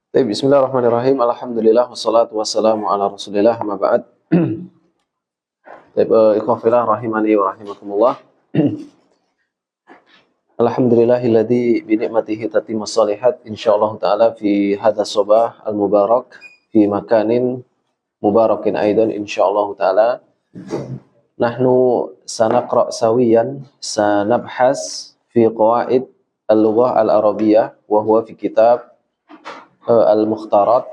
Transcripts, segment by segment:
Bismillahirrahmanirrahim. Alhamdulillah wassalatu wassalamu ala Rasulillah ma ba'd. Ikhwah fillah rahimani wa rahimakumullah. Alhamdulillahilladzi bi ni'matihi tatimmus shalihat insyaallah taala fi hadzal sabah al mubarak fi makanin mubarakin aidan insyaallah taala. Nahnu sanaqra sawiyan sanabhas fi qawaid al-lughah al-arabiyyah wa huwa fi kitab al-mukhtarat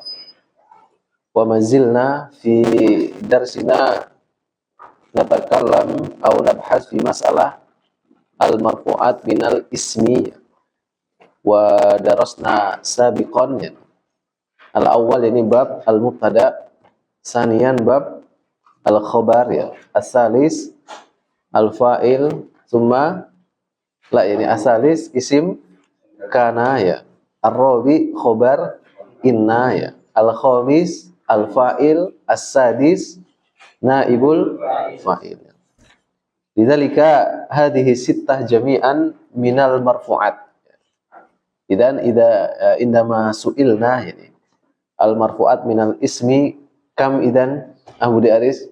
wa mazilna fi darsina natakallam atau nabhas fi masalah al-marfu'at minal ismi wa darasna sabiqan al-awwal ini bab al-mubtada, saniyan bab al-khabar ya, as-salis al-fa'il, thumma asalis isim kana ya, ar-rabi khabar inna ya, al-khamis al-fa'il, as-sadis naibul fa'il. Lidzalika hadhihi sittah jami'an minal marfu'at. Idan indama su'ilna yani al-marfu'at minal ismi kam idan Budi Aris?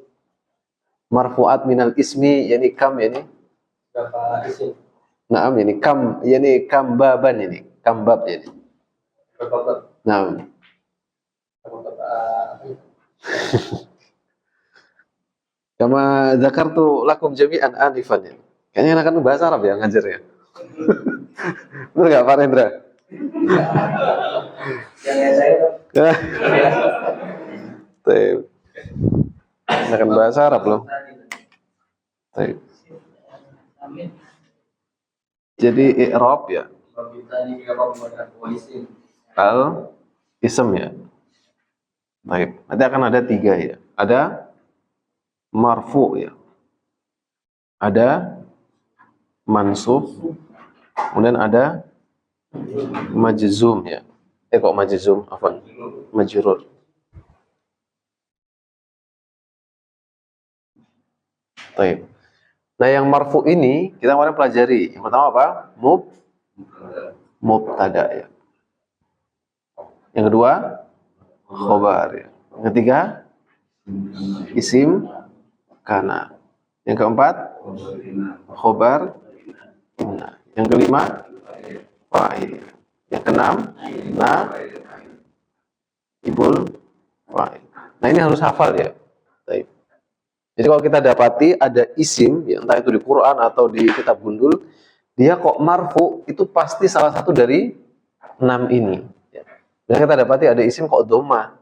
Marfu'at minal ismi yani kam yani? Berapa isim? Naam yani kam yani kam baban yani, kam bab yani. Berapa bab? Naam. Kama dzakartu lakum jami'an anifan ya. Kayaknya anak-anak bahasa Arab ya ngajar ya. Betul enggak Pak Rendra? Yang saya Baik. Anak bahasa Arab loh. Baik. Jadi i'rab ya. Al ism ya. Baik. Nanti akan ada 3 ya. Ada marfu ya. Ada mansub. Kemudian ada majzum ya. Kok majzum? Afwan. Majrur. Baik. Nah, yang marfu ini kita kemarin pelajari. Yang pertama apa? Mubtada ya. Yang kedua khobar ya. Yang ketiga isim kana. Yang keempat khobar inna. Yang kelima fa'il. Yang keenam ibul fa'il. Nah, ini harus hafal ya. Baik. Jadi kalau kita dapati ada isim, ya, entah itu di Quran atau di kitab gundul, dia kok marfu, itu pasti salah satu dari 6 ini. Dan kita dapati ada isim kok doma,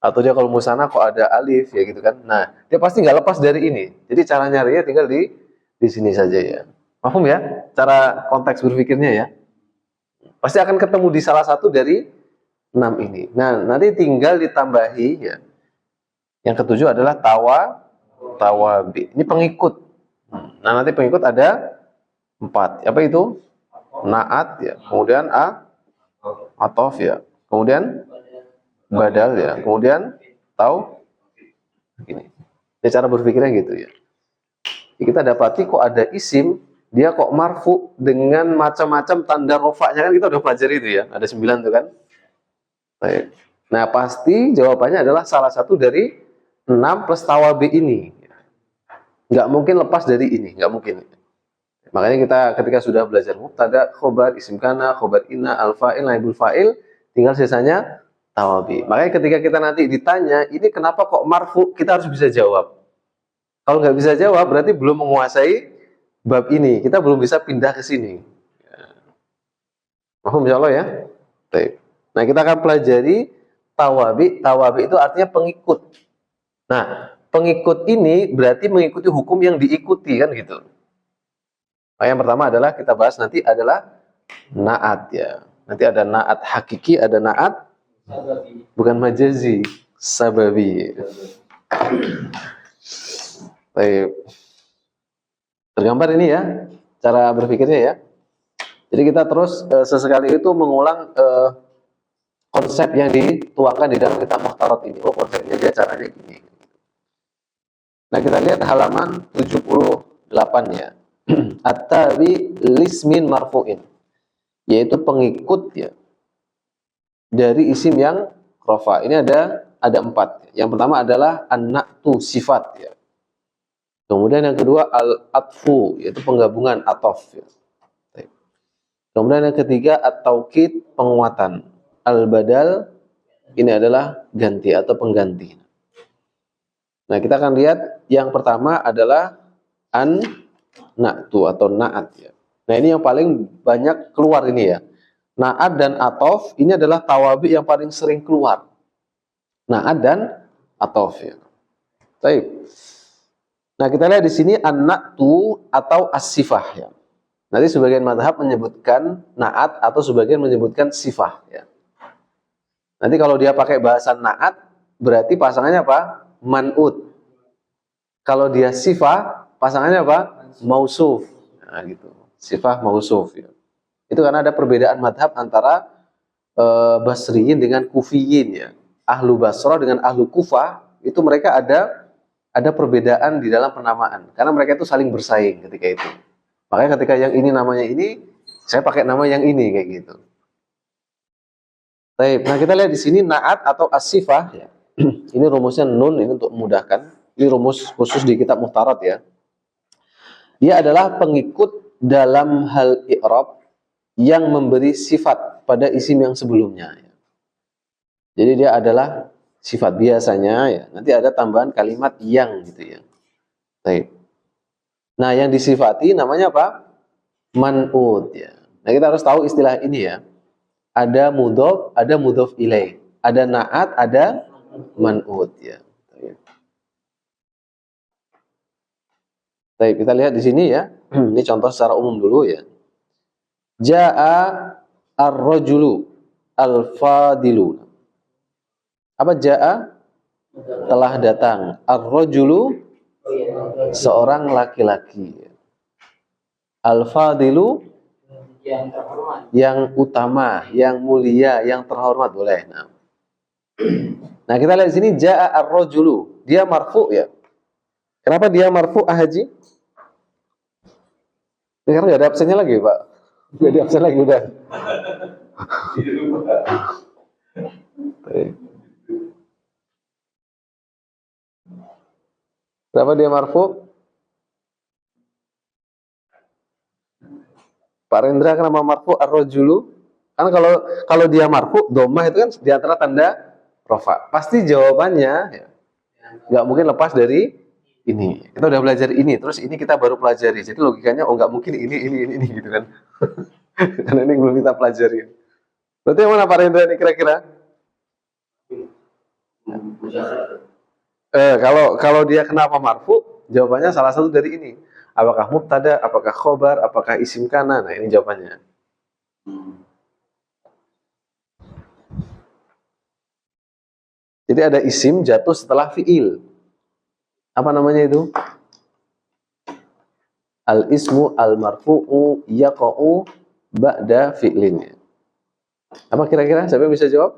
atau dia kalau musana kok ada alif, ya gitu kan. Nah, dia pasti nggak lepas dari ini. Jadi cara nyarinya tinggal di sini saja ya. Paham ya? Cara konteks berpikirnya ya. Pasti akan ketemu di salah satu dari 6 ini. Nah, nanti tinggal ditambahi ya. Yang ketujuh adalah tawabi. Ini pengikut. Nah, nanti pengikut ada 4. Apa itu? Naat ya. Kemudian atof ya. Kemudian badal ya. Kemudian gini. Ini cara berpikirnya gitu ya. Jadi kita dapati kok ada isim, dia kok marfu dengan macam-macam tanda rofaknya, kan kita udah pelajari itu ya. Ada 9 tuh kan. Baik. Nah, pasti jawabannya adalah salah satu dari 6 plus tawabi ini. Nggak mungkin lepas dari ini, nggak mungkin. Makanya kita ketika sudah belajar mubtada, khobar, isim kana, khobar inna, al-fa'il, naibul fa'il, tinggal sisanya tawabi. Makanya ketika kita nanti ditanya, ini kenapa kok marfu, kita harus bisa jawab. Kalau nggak bisa jawab, berarti belum menguasai bab ini. Kita belum bisa pindah ke sini. Paham insyaallah ya? Baik. Nah, kita akan pelajari tawabi. Tawabi itu artinya pengikut. Nah, pengikut ini berarti mengikuti hukum yang diikuti kan gitu. Nah, yang pertama adalah kita bahas nanti adalah naat ya. Nanti ada naat hakiki, ada naat bukan majazi, sababi. Baik. Tergambar ini ya cara berpikirnya ya. Jadi kita terus sesekali itu mengulang konsep yang dituangkan di dalam kitab Mukhtarat ini. Oh, konsepnya dia caranya gini. Nah, kita lihat halaman 78 ya. At-tabi lismin marfu'in, yaitu pengikut ya dari isim yang rofa. Ini ada 4. Yang pertama adalah an-na'tu, sifat ya. Kemudian yang kedua al-atfu, yaitu penggabungan atof ya. Kemudian yang ketiga at-taukid, penguatan. Al-badal, ini adalah ganti atau pengganti. Nah, kita akan lihat yang pertama adalah an-na'tu atau na'at ya. Nah, ini yang paling banyak keluar ini ya. Na'at dan atof ini adalah tawabi yang paling sering keluar. Na'at dan atof ya. Baik. Nah, kita lihat di sini an-na'tu atau as-sifah ya. Nanti sebagian mazhab menyebutkan na'at atau sebagian menyebutkan sifah ya. Nanti kalau dia pakai bahasa na'at berarti pasangannya apa? Man'ut. Kalau dia sifah pasangannya apa? Mausuf. Nah, gitu. Sifah mausuf ya. Itu karena ada perbedaan madhab antara Basriyin dengan Kufiyin ya. Ahlu Basrah dengan ahlu Kufah itu mereka ada perbedaan di dalam penamaan karena mereka itu saling bersaing ketika itu. Makanya ketika yang ini namanya ini, saya pakai nama yang ini kayak gitu. Baik, nah kita lihat di sini na'at atau as-sifah ya. Ini rumusnya nun, ini untuk memudahkan. Ini rumus khusus di kitab Muhtarat ya. Dia adalah pengikut dalam hal i'rab yang memberi sifat pada isim yang sebelumnya. Jadi dia adalah sifat biasanya ya. Nanti ada tambahan kalimat yang gitu ya. Baik. Nah, yang disifati namanya apa? Man'ut ya. Nah, kita harus tahu istilah ini ya. Ada mudhof ilaih. Ada na'at, ada man'ut ya. Baik, kita lihat di sini ya. Ini contoh secara umum dulu ya. Ja'a ar-rajulu al-fadilu. Apa ja'a? Telah datang. Ar-rajulu seorang laki-laki. Al-fadilu yang terhormat, yang utama, yang mulia, yang terhormat boleh. Nah, kita lihat di sini ja'a ar-rajulu. Dia marfu ya. Kenapa dia marfu Haji? Sekarang nggak ada absennya lagi, Pak. Nggak ada absen lagi udah. Kenapa dia marfu? Pak Rendra kenapa marfu ar-rajulu? Kan kalau dia marfu, dhammah itu kan di antara tanda rafa. Pasti jawabannya ya, nggak mungkin lepas dari ini. Kita udah belajar ini, terus ini kita baru pelajari. Jadi logikanya oh nggak mungkin ini gitu kan. Karena ini belum kita pelajari. Berarti yang mana Pak Rendra ini kira-kira? Kalau dia kenapa marfu? Jawabannya salah satu dari ini. Apakah mubtada, apakah khobar, apakah isim kana? Nah, ini jawabannya. Jadi ada isim jatuh setelah fi'il. Apa namanya itu? Al-ismu al-marfu'u yaqa'u ba'da fi'lin. Apa kira-kira? Siapa yang bisa jawab?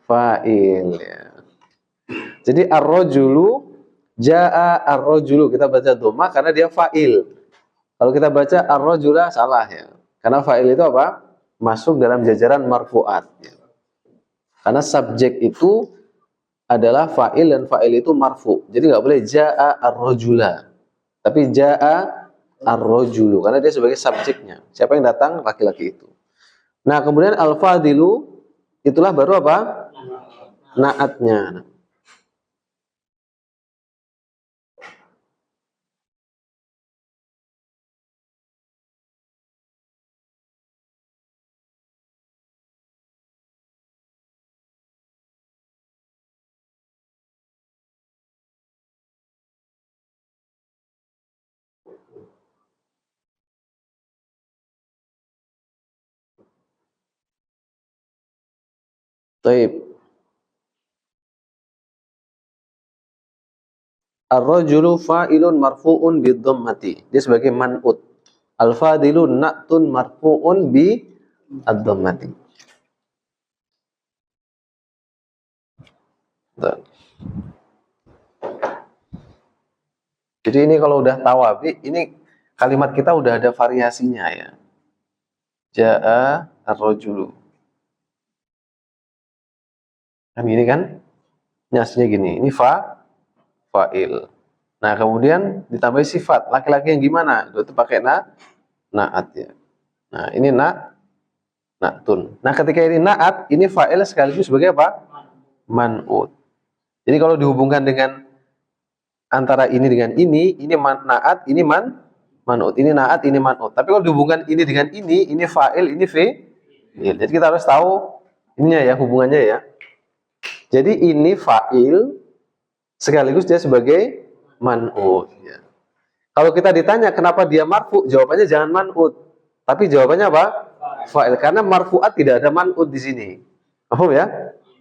Fa'il ya. Jadi ar-rajulu ja'a ar-rajulu kita baca dhamma karena dia fa'il. Kalau kita baca ar-rajula salah ya. Karena fa'il itu apa? Masuk dalam jajaran marfu'at ya. Karena subjek itu adalah fa'il dan fa'il itu marfu. Jadi nggak boleh ja'a ar-rajula. Tapi ja'a ar-rajulu karena dia sebagai subjeknya. Siapa yang datang? Laki-laki itu. Nah, kemudian al-fadilu itulah baru apa? Na'atnya. Baik. Ar-rajulu fa'ilun marfu'un bid-dhammati. Dia sebagai man'ut. Al-fadilu na'tun marfu'un bi ad-dhammati. Jadi ini kalau udah tawabi, ini kalimat kita udah ada variasinya ya. Ja'a ar-rajulu. Kan gini kan? Ini aslinya gini. Ini fa'il. Nah, kemudian ditambah sifat. Laki-laki yang gimana? Itu pakai na'at ya. Nah, ini na'tun. Nah, ketika ini na'at, ini fa'il sekaligus sebagai apa? Man'ut. Jadi kalau dihubungkan dengan antara ini dengan ini na'at, ini man'ut. Ini na'at, ini man'ut. Tapi kalau dihubungkan ini dengan ini fa'il, ini fi'il. Jadi kita harus tahu ininya ya, hubungannya ya. Jadi ini fa'il sekaligus dia sebagai man'ut ya. Kalau kita ditanya kenapa dia marfu, jawabannya jangan man'ut. Tapi jawabannya apa? Fa'il. Karena marfu'at tidak ada man'ut di sini. Paham ya?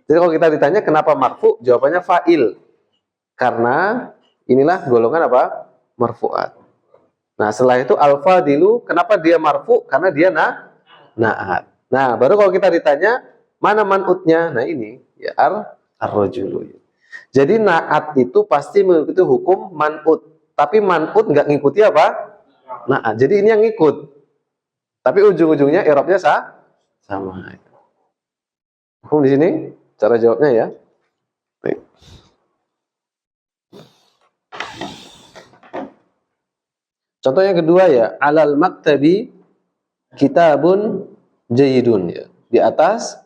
Jadi kalau kita ditanya kenapa marfu, jawabannya fa'il. Karena inilah golongan apa? Marfu'at. Nah, setelah itu al-fadilu, kenapa dia marfu? Karena dia na'at. Nah, baru kalau kita ditanya mana man'utnya? Nah, ini ya ar-rajulu. Jadi na'at itu pasti mengikuti hukum man'ut. Tapi man'ut nggak ngikuti apa? Na'at. Jadi ini yang ngikut. Tapi ujung-ujungnya i'rabnya sama. Hukum di sini cara jawabnya ya. Baik. Contoh yang kedua ya, alal maktabi kitabun jayyidun ya. Di atas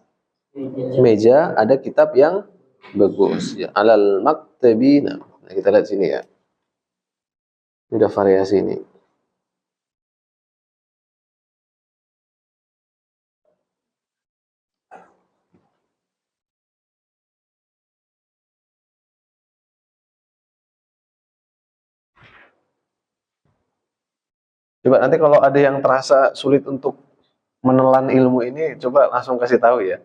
meja ada kitab yang bagus ya. Alal maktabi. Nah, kita lihat sini ya. Ini ada variasi ini. Coba nanti kalau ada yang terasa sulit untuk menelan ilmu ini, coba langsung kasih tahu ya.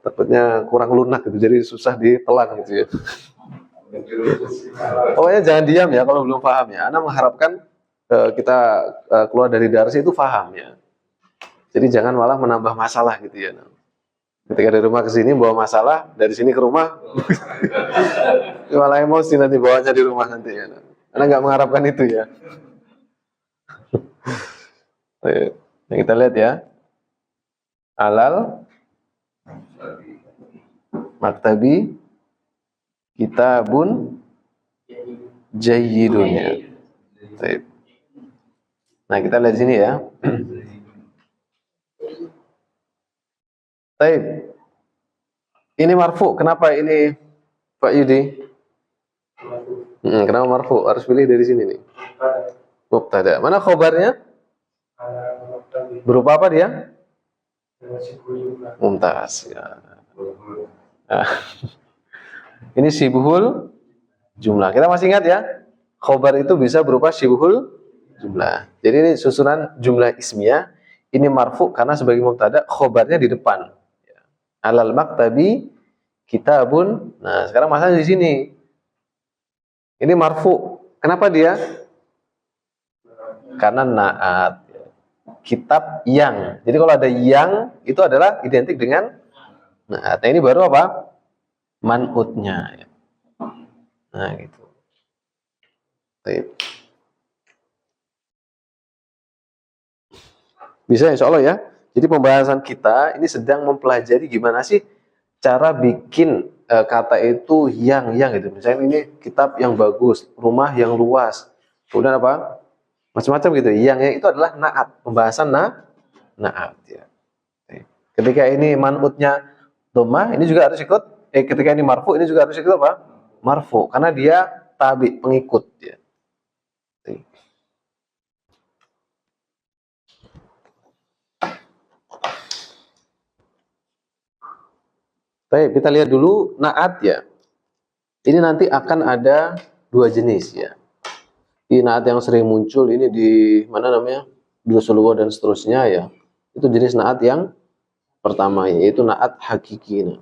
Takutnya kurang lunak gitu, jadi susah ditelan gitu ya. Pokoknya jangan diam ya kalau belum paham ya. Ana mengharapkan kita keluar dari darsi itu paham ya. Jadi jangan malah menambah masalah gitu ya. Ketika dari rumah ke sini bawa masalah, dari sini ke rumah malah emosi nanti bawanya di rumah nanti ya. Ana nggak mengharapkan itu ya. Nah, kita lihat ya. Alal maktabi kitabun jayyidun ya. Nah, kita lihat sini ya. Baik. Ini marfu. Kenapa ini Pak Yudi? Kenapa marfu? Harus pilih dari sini nih. Mubtada. Mana khobarnya? Berupa apa dia? Mumtaz. Ya. Nah. Ini sibhul jumlah. Kita masih ingat ya? Khobar itu bisa berupa sibhul jumlah. Jadi ini susunan jumlah ismiyah. Ini marfu karena sebagai mubtada, khobarnya di depan. Alal maktabi kitabun. Nah, sekarang masalahnya di sini. Ini marfu. Kenapa dia? Karena na'at. Kitab yang. Jadi kalau ada yang itu adalah identik dengan na'at. Nah, ini baru apa? Man'utnya. Nah, gitu. Baik. Bisa insya Allah ya. Jadi pembahasan kita ini sedang mempelajari gimana sih cara bikin kata itu yang gitu. Misalnya ini kitab yang bagus, rumah yang luas, kemudian apa? Macam-macam gitu. Yang itu adalah na'at, pembahasan na'at ya. Ketika ini man'utnya dhammah, ini juga harus ikut. Ketika ini marfu, ini juga harus ikut apa? Marfu, karena dia tabi, pengikut ya. Baik, kita lihat dulu na'at ya. Ini nanti akan ada dua jenis ya. Ini na'at yang sering muncul ini di mana namanya? Di Rasulullah dan seterusnya ya. Itu jenis na'at yang pertama yaitu na'at hakiki. Nah.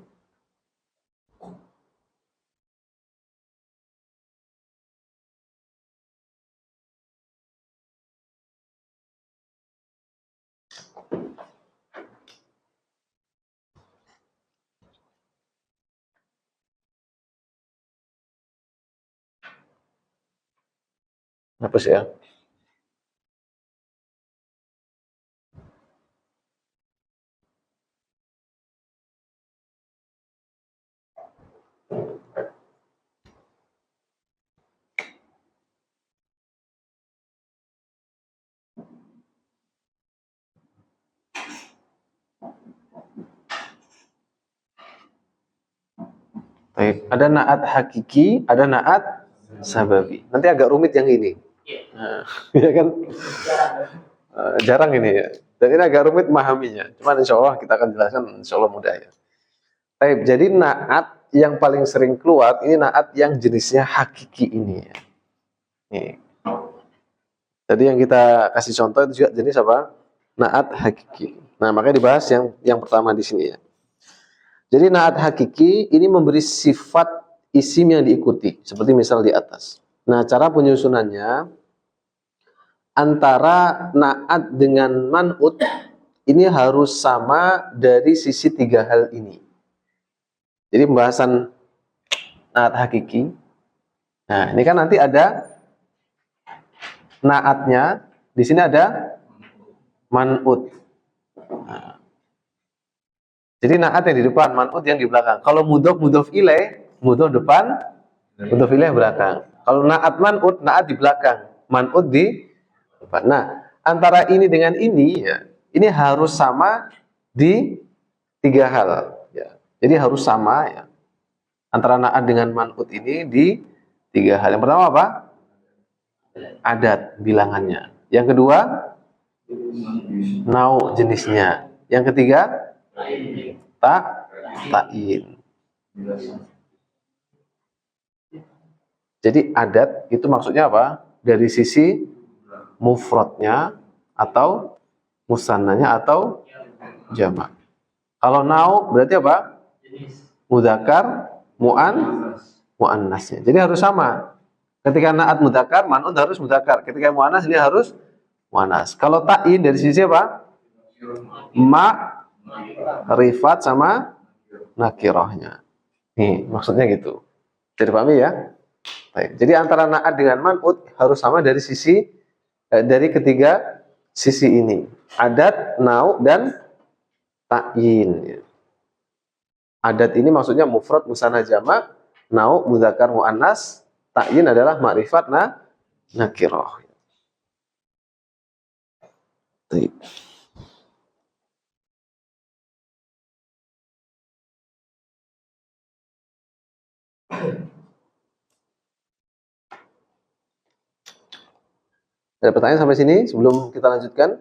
Apa sih ya? Ada naat hakiki, ada naat sababi. Nanti agak rumit yang ini. Nah, ya kan? Jarang ini ya. Dan ini agak rumit memahaminya. Cuman insya Allah kita akan jelaskan, insya Allah mudah ya. Baik, jadi naat yang paling sering keluar, ini naat yang jenisnya hakiki ini ya. Nih. Jadi yang kita kasih contoh itu juga jenis apa? Naat hakiki. Nah, makanya dibahas yang pertama di sini ya. Jadi naat hakiki ini memberi sifat isim yang diikuti, seperti misal di atas. Nah, cara penyusunannya antara naat dengan man'ut ini harus sama dari sisi tiga hal ini. Jadi pembahasan naat hakiki. Nah, ini kan nanti ada naatnya, di sini ada man'ut. Nah, jadi naat yang di depan, man'ut yang di belakang. Kalau mudhof ilaih, mudhof depan, mudhof ilaih belakang. Kalau naat man'ut, naat di belakang, man'ut di depan. Nah, antara ini dengan ini ya, ini harus sama di tiga hal ya. Jadi harus sama ya. Antara naat dengan man'ut ini di tiga hal. Yang pertama apa? Adat bilangannya. Yang kedua, nau jenisnya. Yang ketiga, ta'in. Jadi adat itu maksudnya apa? Dari sisi mufradnya atau musannanya atau jamak. Kalau nau berarti apa? Mudzakkar, muannasnya. Jadi harus sama. Ketika naat mudzakkar, man'ut harus mudzakkar. Ketika muannas dia harus muannas. Kalau ta'in dari sisi apa? Rifat sama nakirahnya. Nih, maksudnya gitu. Jadi pahami ya? Baik. Jadi antara naat dengan man'ut harus sama dari sisi dari ketiga sisi ini. Adat, nau dan ta'in. Adat ini maksudnya mufrad, musanna, jamak, nau, mudzakkar, muannas, ta'in adalah ma'rifat, nakirah. Baik. Ada pertanyaan sampai sini sebelum kita lanjutkan?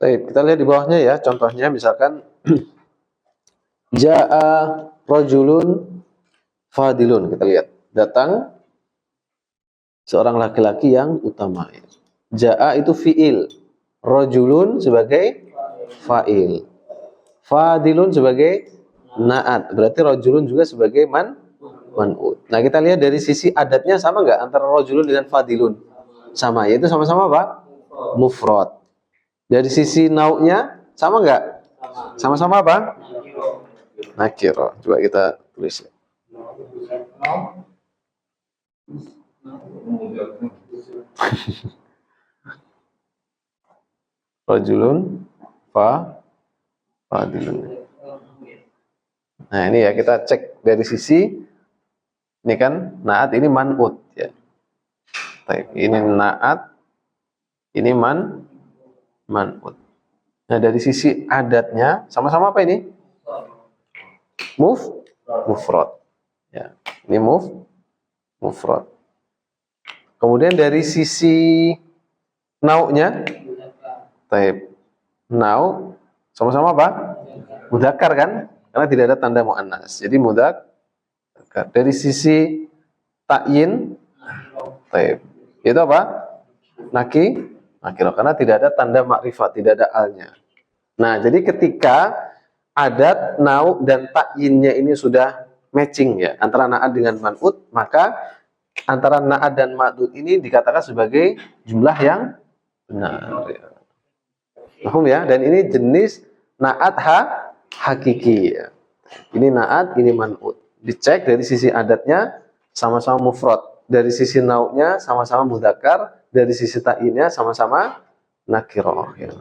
Baik, kita lihat di bawahnya ya. Contohnya misalkan ja'a rajulun fadilun. Kita lihat, datang seorang laki-laki yang utama. Ja'a itu fi'il, rajulun sebagai fa'il, fadilun sebagai naat. Berarti rajulun juga sebagai man'ut. Nah, kita lihat dari sisi adatnya sama nggak antara rajulun dengan fadilun? Sama, yaitu sama-sama apa? Mufrad. Dari sisi nau'nya sama nggak? Sama-sama apa? Nakiro. Coba kita tulis. Rajulun fadilun. Nah, ini ya kita cek dari sisi ini kan naat, ini man'ut ya. Ini naat, ini man'ut. Nah, dari sisi adatnya sama-sama apa ini? Mufrad. Ya, ini mufrad. Kemudian dari sisi Nau'nya, taib. Nau sama-sama apa? Mudzakkar kan? Karena tidak ada tanda muannas. Jadi mudzakkar. Dari sisi ta'yin, taib. Itu apa? Nakiro. Karena tidak ada tanda makrifat, tidak ada alnya. Nah, jadi ketika adat, nau, dan ta'yinnya ini sudah matching ya antara na'at dengan man'ut, maka antara na'at dan man'ut ini dikatakan sebagai jumlah yang benar. Paham ya? Dan ini jenis na'at hakiki ya. Ini na'at, ini man'ut. Dicek dari sisi adatnya sama-sama mufrad, dari sisi nau'nya sama-sama mudzakkar, dari sisi ta'yinnya sama-sama nakiro ya.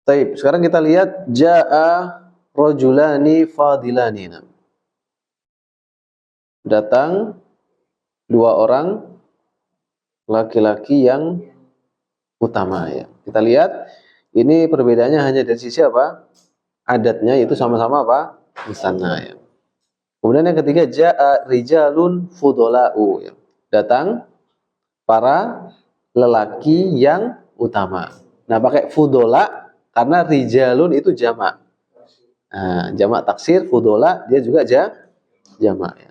Taib. Sekarang kita lihat ja'a rajulani fadilani. Datang dua orang laki-laki yang utama ya. Kita lihat ini perbedaannya hanya dari sisi apa? Adatnya itu sama-sama apa? Musanna ya. Kemudian yang ketiga ja'a rijalun fudola'u ya. Datang para lelaki yang utama. Nah, pakai fudola karena rijalun itu jamak. Nah, jamak taksir, fudola dia juga jamak ya.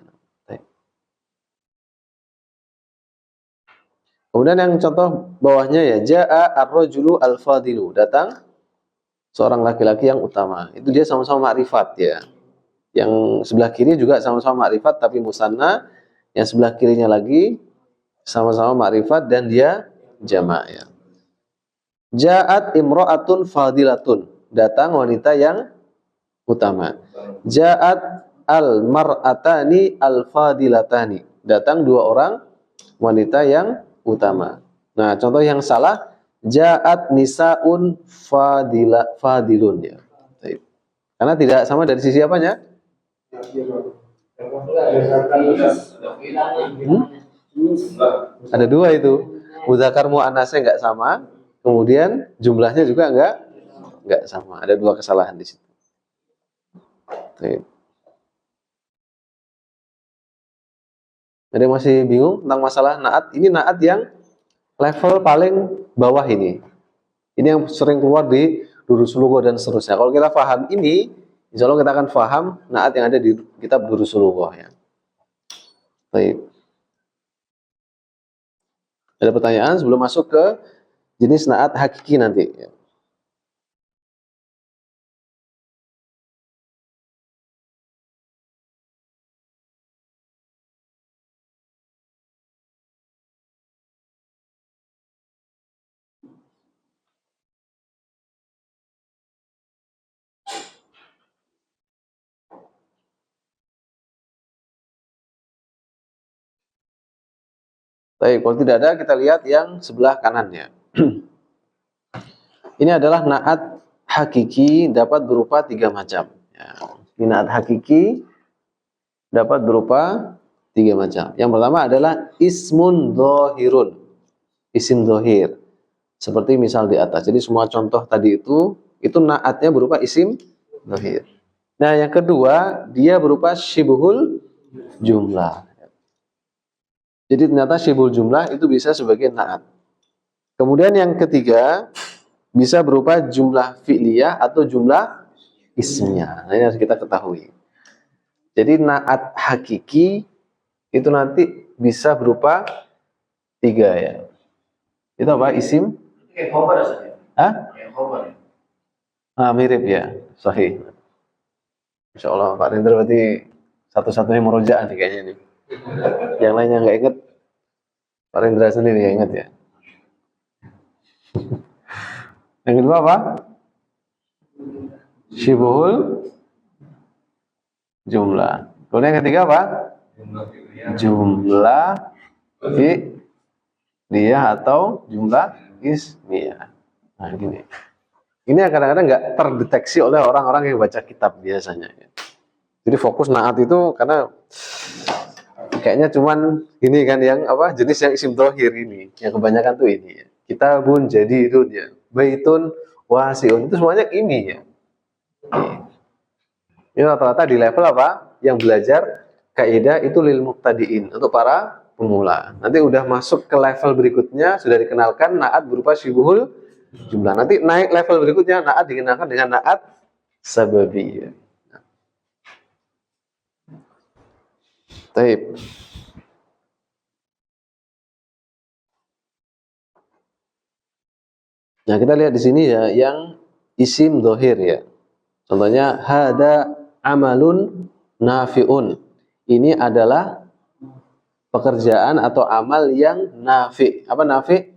Kemudian yang contoh bawahnya ya ja'a ar-rajulu al-fadilu, datang seorang laki-laki yang utama. Itu dia sama-sama makrifat ya. Yang sebelah kiri juga sama-sama makrifat tapi musanna, yang sebelah kirinya lagi sama-sama makrifat dan dia jamak ya. Ja'at imra'atun fadilatun, datang wanita yang utama. Ja'at al-mar'atani al-fadilatani, datang dua orang wanita yang utama. Nah, contoh yang salah ja'at nisa'un fadilun ya. Karena tidak sama dari sisi apanya? Ada dua itu. Mudzakkar muannasnya enggak sama, kemudian jumlahnya juga enggak sama. Ada dua kesalahan di situ. Ada yang masih bingung tentang masalah naat? Ini naat yang level paling bawah ini. Ini yang sering keluar di durus lugha dan seterusnya. Kalau kita paham ini, insya Allah kita akan paham naat yang ada di kitab durus lugha ya. Baik. Ada pertanyaan sebelum masuk ke jenis naat hakiki nanti ya. Baik, kalau tidak ada kita lihat yang sebelah kanannya. Ini adalah naat hakiki dapat berupa tiga macam. Ya. Ini naat hakiki dapat berupa tiga macam. Yang pertama adalah ismun dhohirun, isim dhohir. Seperti misal di atas. Jadi semua contoh tadi itu naatnya berupa isim dhohir. Nah, yang kedua dia berupa syibhul jumlah. Jadi ternyata syibhul jumlah itu bisa sebagai naat. Kemudian yang ketiga bisa berupa jumlah fi'liyah atau jumlah ismiyah. Nah, ini harus kita ketahui. Jadi naat hakiki itu nanti bisa berupa tiga ya. Itu apa? Isim? Kayak khobar saja. Hah? Kayak khobar. Mirip ya. Sahih. Insya Allah Pak Rindra berarti satu-satunya murojaah nih kayaknya nih. Yang lainnya nggak inget, Pak Rindra sendiri yang inget ya. Yang kedua apa? Syibhul jumlah. Kemudian yang ketiga apa? Jumlah fi'liyah atau jumlah ismiyah. Nah gini. Ini kadang-kadang nggak terdeteksi oleh orang-orang yang baca kitab biasanya. Jadi fokus naat itu karena kayaknya cuman ini kan yang apa jenis yang isim dhohir ini, yang kebanyakan tuh ini. Kitabun jadidun ya. Baitun wasiun. Itu semuanya ini ya. Ini rata-rata di level apa? Yang belajar kaidah itu lil muqtadiin, untuk para pemula. Nanti udah masuk ke level berikutnya, sudah dikenalkan naat berupa syubuhul jumlah. Nanti naik level berikutnya, naat dikenalkan dengan naat sababi. Taib. Nah, kita lihat di sini ya, yang isim dohir ya. Contohnya, hada amalun nafi'un. Ini adalah pekerjaan atau amal yang nafi. Apa nafi?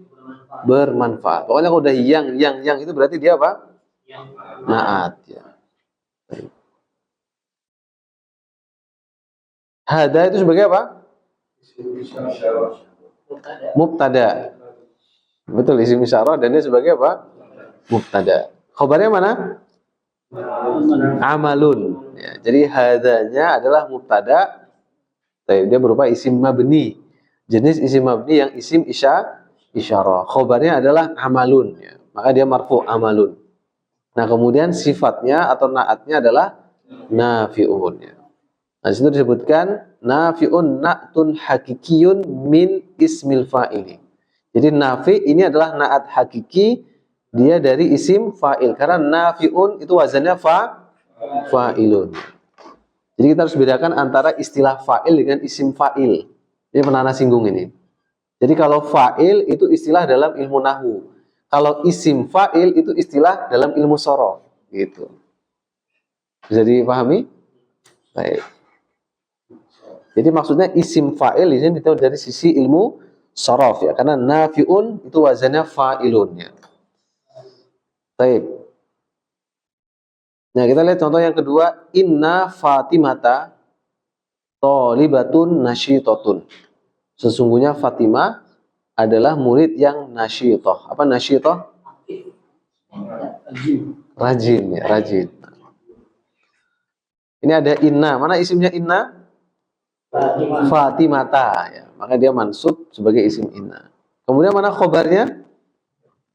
Bermanfaat. Pokoknya kalau udah yang itu berarti dia apa? Naat ya. Hada itu sebagai apa? Mubtada. Betul, isim isyarah, dan dia sebagai apa? Mubtada. Khabarnya mana? Amalun. Ya, jadi hadanya adalah mubtada. Dia berupa isim mabni. Jenis isim mabni yang isim isyarah. Khabarnya adalah amalun. Ya. Maka dia marfu amalun. Nah, kemudian sifatnya atau naatnya adalah nafi'un. Ya. Nah, di situ disebutkan nafi'un na'tun hakikiyun min ismil fa'ili. Jadi nafi ini adalah naat hakiki, dia dari isim fa'il. Karena nafi'un itu wazannya fa'ilun. Jadi kita harus bedakan antara istilah fa'il dengan isim fa'il. Ini pernah ana singgung ini. Jadi kalau fa'il itu istilah dalam ilmu nahwu. Kalau isim fa'il itu istilah dalam ilmu sorof. Gitu. Bisa dipahami? Baik. Jadi maksudnya isim fa'il ini kita dari sisi ilmu sorof ya. Karena nafi'un itu wazannya fa'ilun ya. Baik. Nah, kita lihat contoh yang kedua, inna Fatimata tholibatun nasyitotun. Sesungguhnya Fatimah adalah murid yang nasyitoh. Apa nasyitoh? Rajin ya, rajin. Ini ada inna. Mana isimnya inna? Fatimata ya. Maka dia mansub sebagai isim inna. Kemudian mana khobarnya?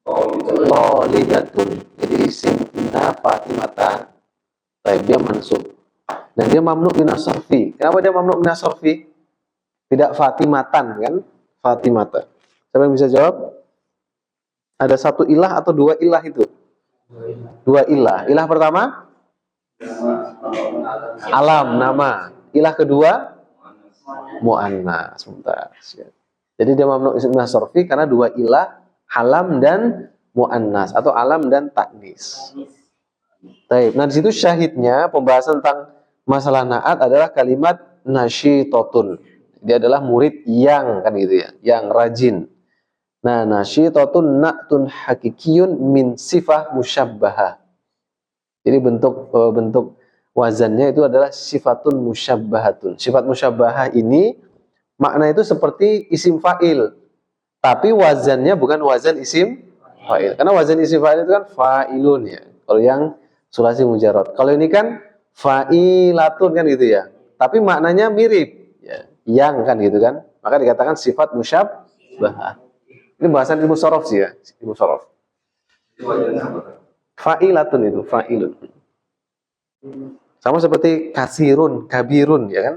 Tholibatun. Jadi isim inna Fatimata. Baik, dia mansub. Dan dia mamnu minas sarfi. Kenapa dia mamnu minas sarfi? Tidak Fatimatan kan? Fatimata. Siapa yang bisa jawab? Ada satu ilah atau dua ilah itu? Dua ilah. Ilah pertama? Alam, nama. Ilah kedua? Mu'annas. Jadi dia mamnu minas sarfi karena dua ilah, alam dan mu'annas, atau alam dan taknis. Baik. Nah, di situ syahidnya pembahasan tentang masalah naat adalah kalimat nasyitotun. Dia adalah murid yang, kan gitu ya, yang rajin. Nah, nasyitotun na'tun hakikiyun min sifah musyabbahah. Jadi bentuk wazannya itu adalah sifatun musyabbahatun. Sifat musyabbahah ini makna itu seperti isim fa'il, tapi wazannya bukan wazan isim fa'il. Karena wazan isim fa'il itu kan fa'ilun ya. Kalau yang sulasi mujarrad. Kalau ini kan fa'ilatun kan gitu ya. Tapi maknanya mirip ya. Yang kan gitu kan. Maka dikatakan sifat musyabbahah. Ini bahasan ilmu sorof sih ya. Ilmu sorof. Fa'ilatun itu, fa'ilun. Sama seperti kasirun, kabirun ya kan.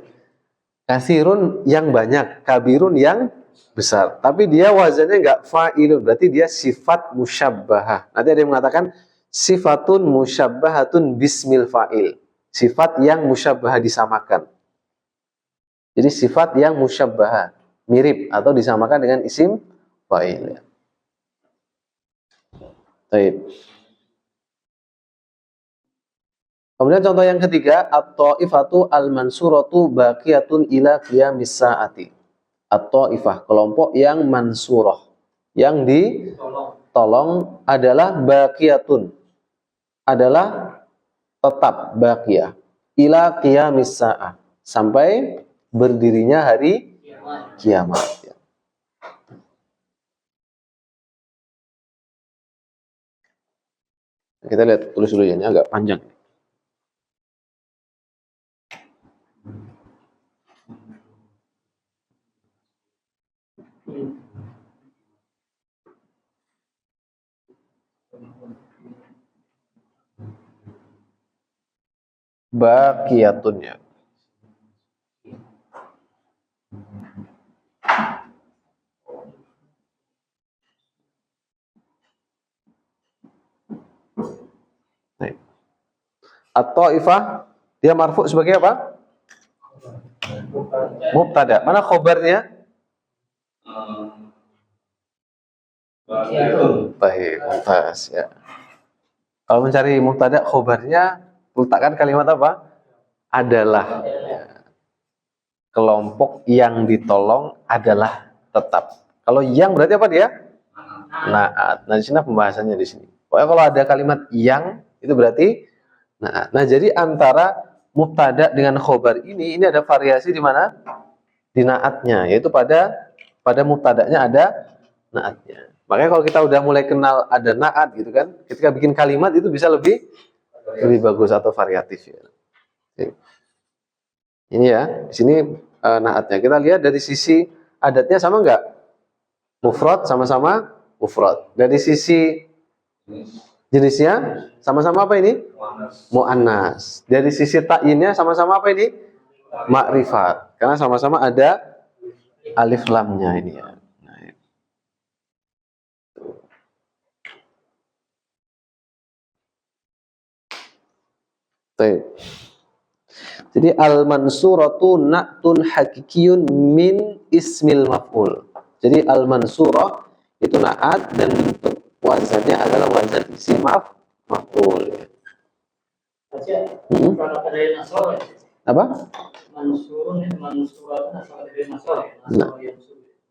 Kasirun yang banyak, kabirun yang besar. Tapi dia wazannya enggak fa'ilun, berarti dia sifat musyabbahah. Nanti ada yang mengatakan sifatun musyabbahatun bismil fa'il. Sifat yang musyabbahah disamakan. Jadi sifat yang musyabbahah, mirip atau disamakan dengan isim fa'il. Baik. Kemudian contoh yang ketiga, at-ta'ifatu al-mansuratu baqiyatun ila qiyamis saati. At-ta'ifah, kelompok yang mansurah, yang ditolong adalah baqiyatun, adalah tetap baqiyah ila qiyamis saah, sampai berdirinya hari kiamat. Kita lihat tulis dulu ya, ini agak panjang. baqiyatun ya. Baik. At-Taifah dia marfu sebagai apa? Mubtada. Mana khobarnya? Baik, mumtaz ya. Kalau mencari mubtada khobarnya, letakkan kalimat apa? Adalah. Ya. Kelompok yang ditolong adalah tetap. Kalau yang berarti apa dia? Naat. Nah, di sini pembahasannya di sini. Pokoknya kalau ada kalimat yang itu berarti naat. Nah, jadi antara mubtada dengan khobar ini ada variasi di mana? Di naatnya, yaitu pada mubtadanya ada naatnya. Makanya kalau kita udah mulai kenal ada naat gitu kan, ketika bikin kalimat itu bisa lebih bagus atau variatif ya. Ini ya, di sini naatnya. Kita lihat dari sisi adatnya sama nggak? Mufrad sama-sama mufrad. Dari sisi jenisnya sama-sama apa ini? Mu'annas. Dari sisi ta'yinnya sama-sama apa ini? Ma'rifat. Karena sama-sama ada alif lamnya ini ya. Nah, ya. Jadi al-mansuratu na'tun hakikiyun min ismil maf'ul. Jadi al-mansurah itu na'at dan bentuk wazannya adalah wazan isim maf'ul. Apa?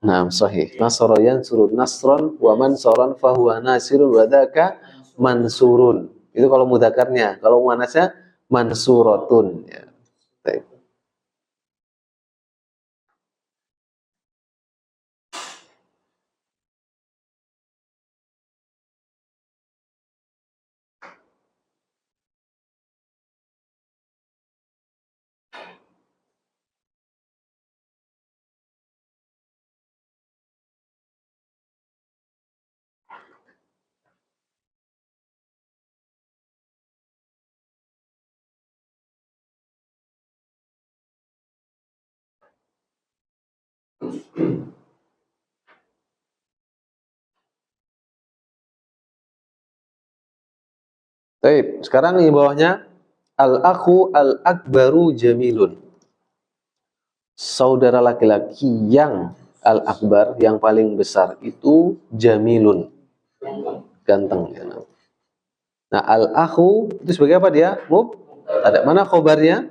Nah, sahih. Nasara yansurun nasran wa mansaran fahuwa nasirun wa dzaka mansurun. Itu kalau mudzakarnya. Kalau muannasnya mansuratun ya. Baik. Baik, sekarang di bawahnya al-akhu al-akbaru jamilun. Saudara laki-laki yang al-akbar yang paling besar itu jamilun. Ganteng ya. Nah, al-akhu itu sebagai apa dia? Ada mana khobarnya?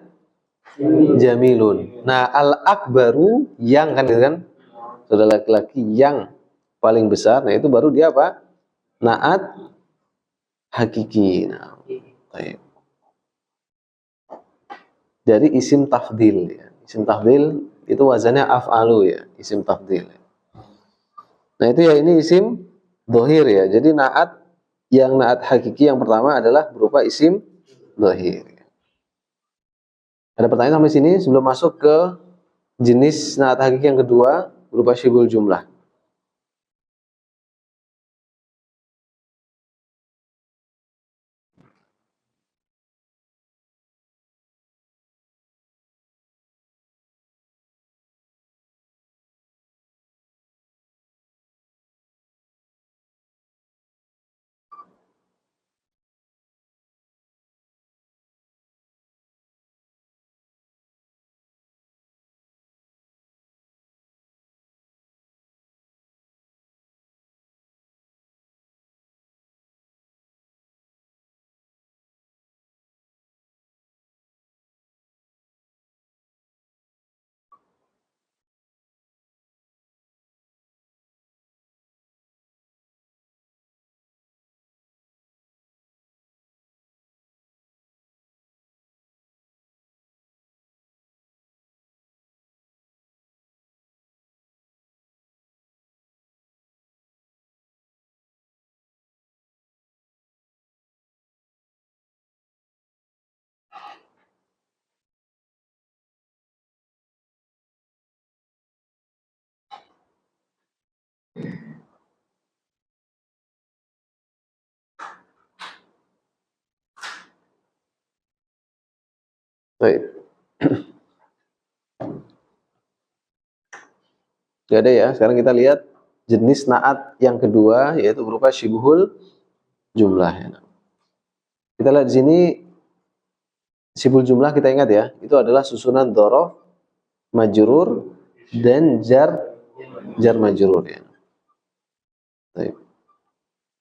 Jamilun. Nah, al-akbaru yang kan gitu kan? Saudara laki-laki yang paling besar. Nah, itu baru dia apa? Naat hakiki. Nah, baik. Dari isim tafdil ya. Isim tafdil itu wazannya af'alu ya, isim tafdil. Nah, itu ya ini isim dhohir ya. Jadi naat hakiki yang pertama adalah berupa isim dhohir. Ada pertanyaan sampai sini sebelum masuk ke jenis naat hakiki yang kedua berupa syibul jumlah. Baik. Gak ada ya. Sekarang kita lihat jenis naat yang kedua, yaitu berupa syibhul jumlah. Kita lihat di sini syibhul jumlah, kita ingat ya, itu adalah susunan dzaraf, majrur, dan jar majrur ya. Baik.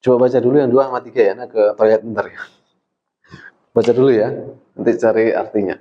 Coba baca dulu yang 2 sama 3 ya, ke toilet bentar ya. Baca dulu ya, nanti cari artinya.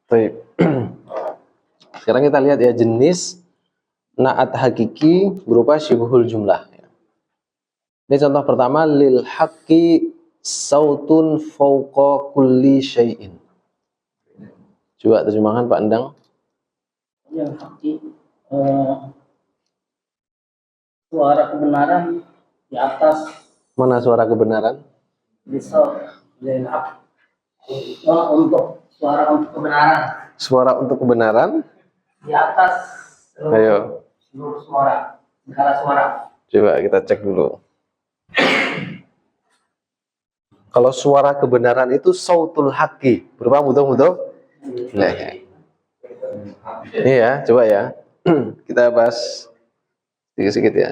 Baik. Sekarang kita lihat ya jenis naat hakiki berupa syibhul jumlah. Ini contoh pertama, lil haqqi sautun fauqa kulli syai'in. Coba terjemahkan Pak Endang. Yang hakiki, suara kebenaran di atas. Mana suara kebenaran? Bisa lil haq. Untuk suara untuk kebenaran. Suara untuk kebenaran Di atas ayo seluruh suara, segala suara. coba kita cek dulu. Kalau suara kebenaran itu sautul haqqi, berupa mudhof. Nah, ini ya, coba ya. Kita bahas sedikit-sedikit ya.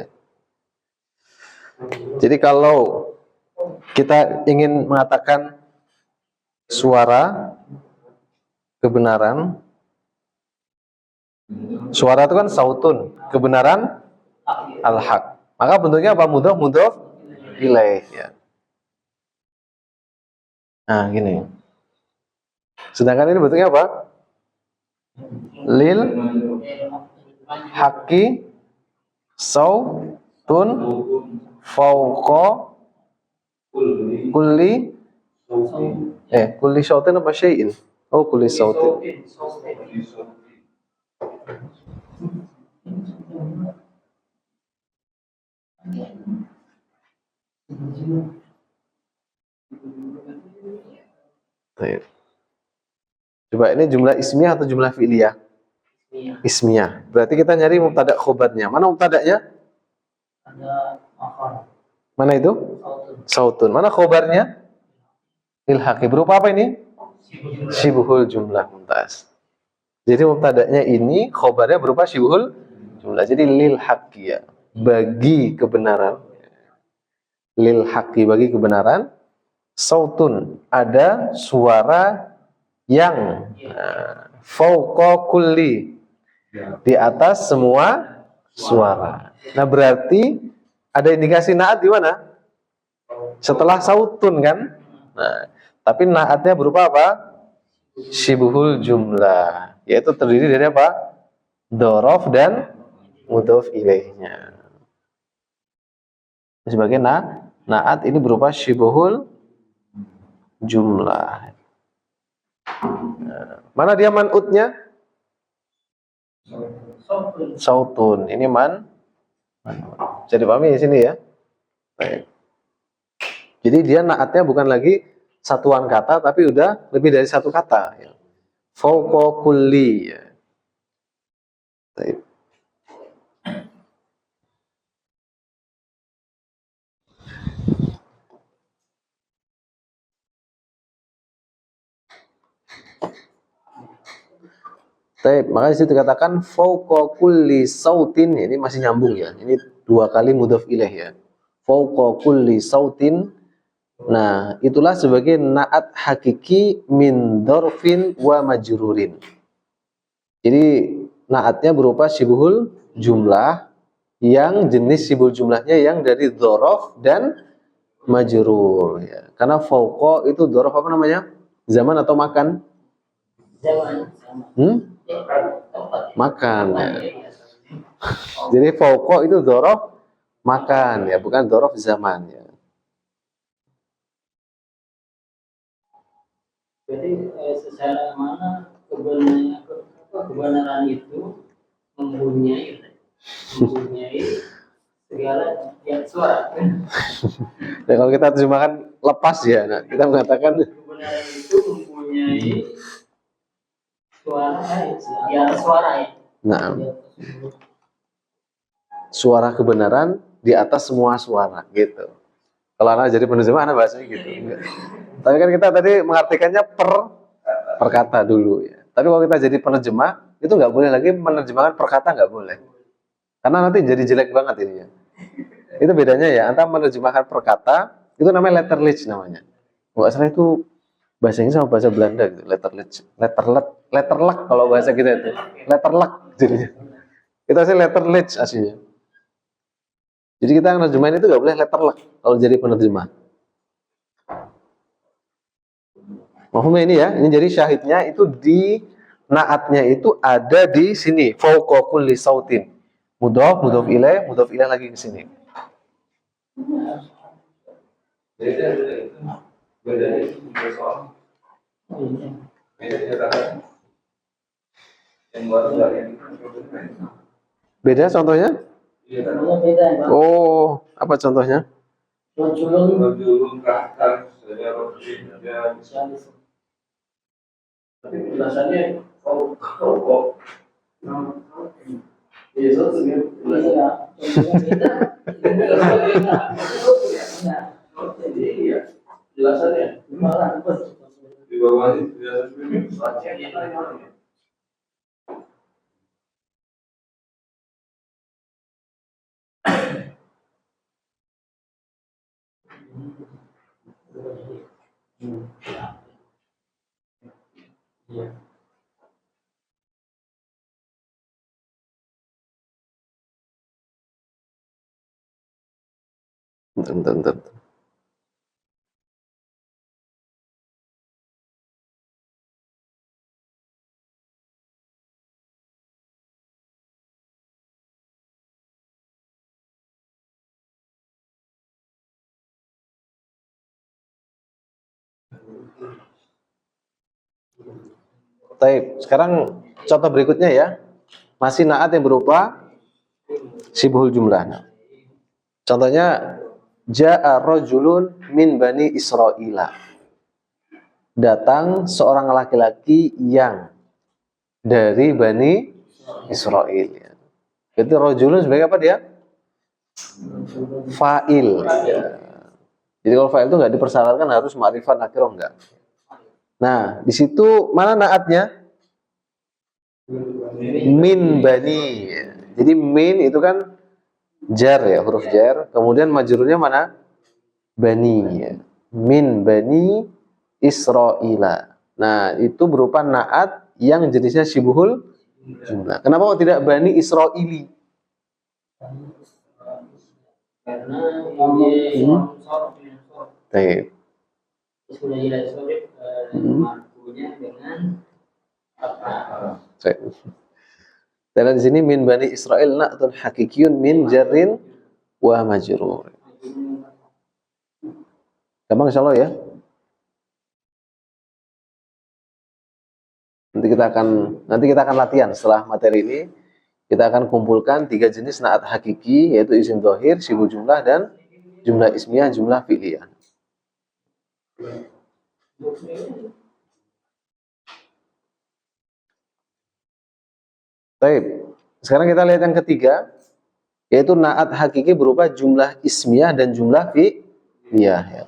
Jadi kalau kita ingin mengatakan suara kebenaran, suara itu kan sautun, kebenaran al-haq. Maka bentuknya apa? Mudhof ilaih ya. Nah, gini. Sedangkan ini bentuknya apa? Lil haqqi sautun fauqa kulli kulli sautin apa syai'in? Oh, kulli sautin. Baik. Coba ini jumlah ismiyah atau jumlah fi'liyah? Ismiyah. Berarti kita nyari mubtada khobarnya. Mana mubtadanya? Ada apa? Mana itu? Sautun. Mana khobarnya? Lil haqqi. Berupa apa ini? Syibhul jumlah mumtaz. Jadi mubtadanya ini khobarnya berupa syibhul jumlah. Jadi lil haqqi ya. Bagi kebenaran. Lil haqqi, bagi kebenaran. Sautun, ada suara yang fauqa kulli, di atas semua suara. Nah, berarti ada indikasi naat di mana? Setelah sautun kan? Nah, tapi naatnya berupa apa? Syibuhul jumlah, yaitu terdiri dari apa? Dzaraf dan mudhof ilaihnya. Sebagai naat ini berupa syibuhul jumlah. Mana dia man'utnya? Sautun. Ini man'ut. Jadi pahami di sini ya. Baik. Jadi dia naatnya bukan lagi satuan kata, tapi udah lebih dari satu kata. Ya. Fauqa kulli. Ya. Baik. Baik, maka di situ dikatakan fauqa kulli sautin, ini masih nyambung ya. Ini dua kali mudhof ilaih ya. Fauqa kulli sautin. Nah, itulah sebagai naat hakiki min dzarfin wa majrurin. Jadi naatnya berupa syibuhul jumlah yang jenis syibuhul jumlahnya yang dari dzaraf dan majrur ya. Karena fauqa itu dzaraf apa namanya? Zaman atau makan? Zaman. Makan ya. Jadi fauqa itu dzaraf makan ya, bukan dzaraf zaman ya. Jadi secara mana kebenaran itu mempunyai segala yang suara. Nah, kalau kita terjemahkan lepas ya, nah, kita mengatakan Kebenaran itu mempunyai suara, di atas suara ya. nah, suara kebenaran di atas semua suara gitu. Kalau anak jadi penerjemah anak bahasanya gitu. Enggak. Tapi kan kita tadi mengartikannya per kata dulu ya. Tapi kalau kita jadi penerjemah itu nggak boleh lagi menerjemahkan per kata, nggak boleh. Karena nanti jadi jelek banget ininya. Itu bedanya ya antara menerjemahkan per kata itu namanya letterlech namanya. Nggak salah itu bahasa Inggris sama bahasa Belanda gitu. Letterlek kalau bahasa kita itu. Letterlek jadinya. Itu aslinya letterlech aslinya. Jadi kita nerjemahin itu nggak boleh letterlek kalau jadi penerjemah. Mahfum ini ya, ini jadi syahidnya itu di naatnya itu ada di sini. Fauqa kulli sautin. Mudhof ilaih lagi ke sini. Beda contohnya? Beda, Oh, apa contohnya? Rojulun tapi penjelasannya kok Yesus iya, jelasannya di bawah ini Bentar. Baik, sekarang contoh berikutnya ya. Masih naat yang berupa syibuhul jumlah. Nah, contohnya ja'a rajulun min bani Israila. Datang seorang laki-laki yang dari bani Israel. Itu rajulun sebagai apa dia? Fa'il. Ya. Jadi kalau fa'il itu nggak dipersyaratkan harus ma'rifat nakirah enggak. Nah, di situ mana naatnya? Min bani. Jadi min itu kan jar ya, huruf jar. Kemudian majrurnya mana? Bani. Min bani Israila. Nah, itu berupa naat yang jenisnya syibuhul jumlah. Kenapa kok tidak bani Israili? karena Baik. Ibunya dengan apa? Dan di sini min bani Israel na'tun hakikiyun min jarrin wa majrur. Gampang insyaallah ya. Nanti kita akan latihan setelah materi ini. Kita akan kumpulkan 3 jenis na'at hakiki, yaitu isim dhahir, sibul jumlah, dan jumlah ismiyah, jumlah fi'liyah. Baik. Sekarang kita lihat yang ketiga, yaitu na'at hakiki berupa jumlah ismiyah dan jumlah fi'liyah. Ya.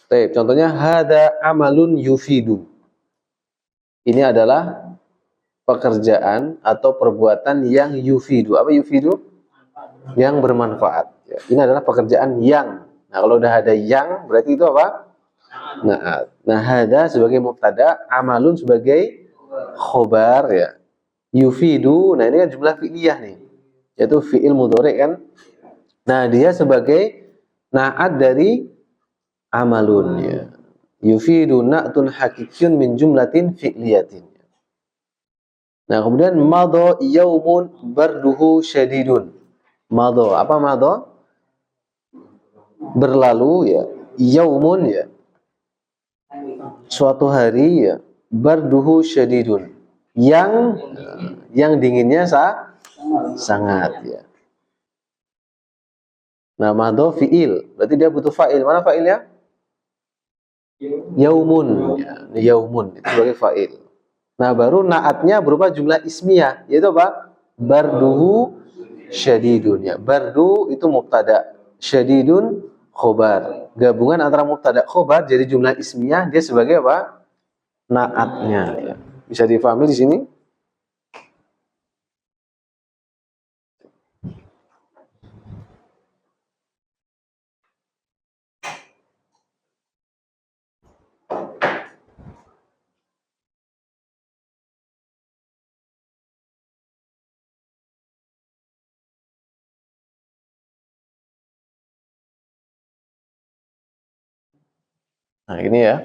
Baik, contohnya hada amalun yufidu. Ini adalah pekerjaan atau perbuatan yang yufidu. Apa yufidu? Yang bermanfaat. Ya, ini adalah pekerjaan yang. Nah, kalau udah ada yang, berarti itu apa? Nah, hada sebagai mubtada, amalun sebagai khobar, ya. Yufidu, nah ini kan jumlah fi'liyah nih, yaitu fi'il mudhari kan. Nah, dia sebagai na'at dari amalun, ya. Yufidu na'tun hakikiyun min jumlatin fi'liyatin. Nah, kemudian madha yaumun barduhu syadidun. Madha, apa madha? Berlalu, ya. Yaumun, ya. Suatu hari, ya. Barduhu syadidun. Yang dinginnya sangat, ya. Nah, madha fi'il, berarti dia butuh fa'il. Mana fa'ilnya? Yaumun, ya. Yaumun itu sebagai fa'il. Nah, baru naatnya berupa jumlah ismiyah, yaitu apa? Barduhu syadidun, ya. Bardu itu mubtada, syadidun khobar. Gabungan antara mubtada khobar jadi jumlah ismiyah, dia sebagai apa? Naatnya, ya. Bisa difahami di sini? Nah, ini ya.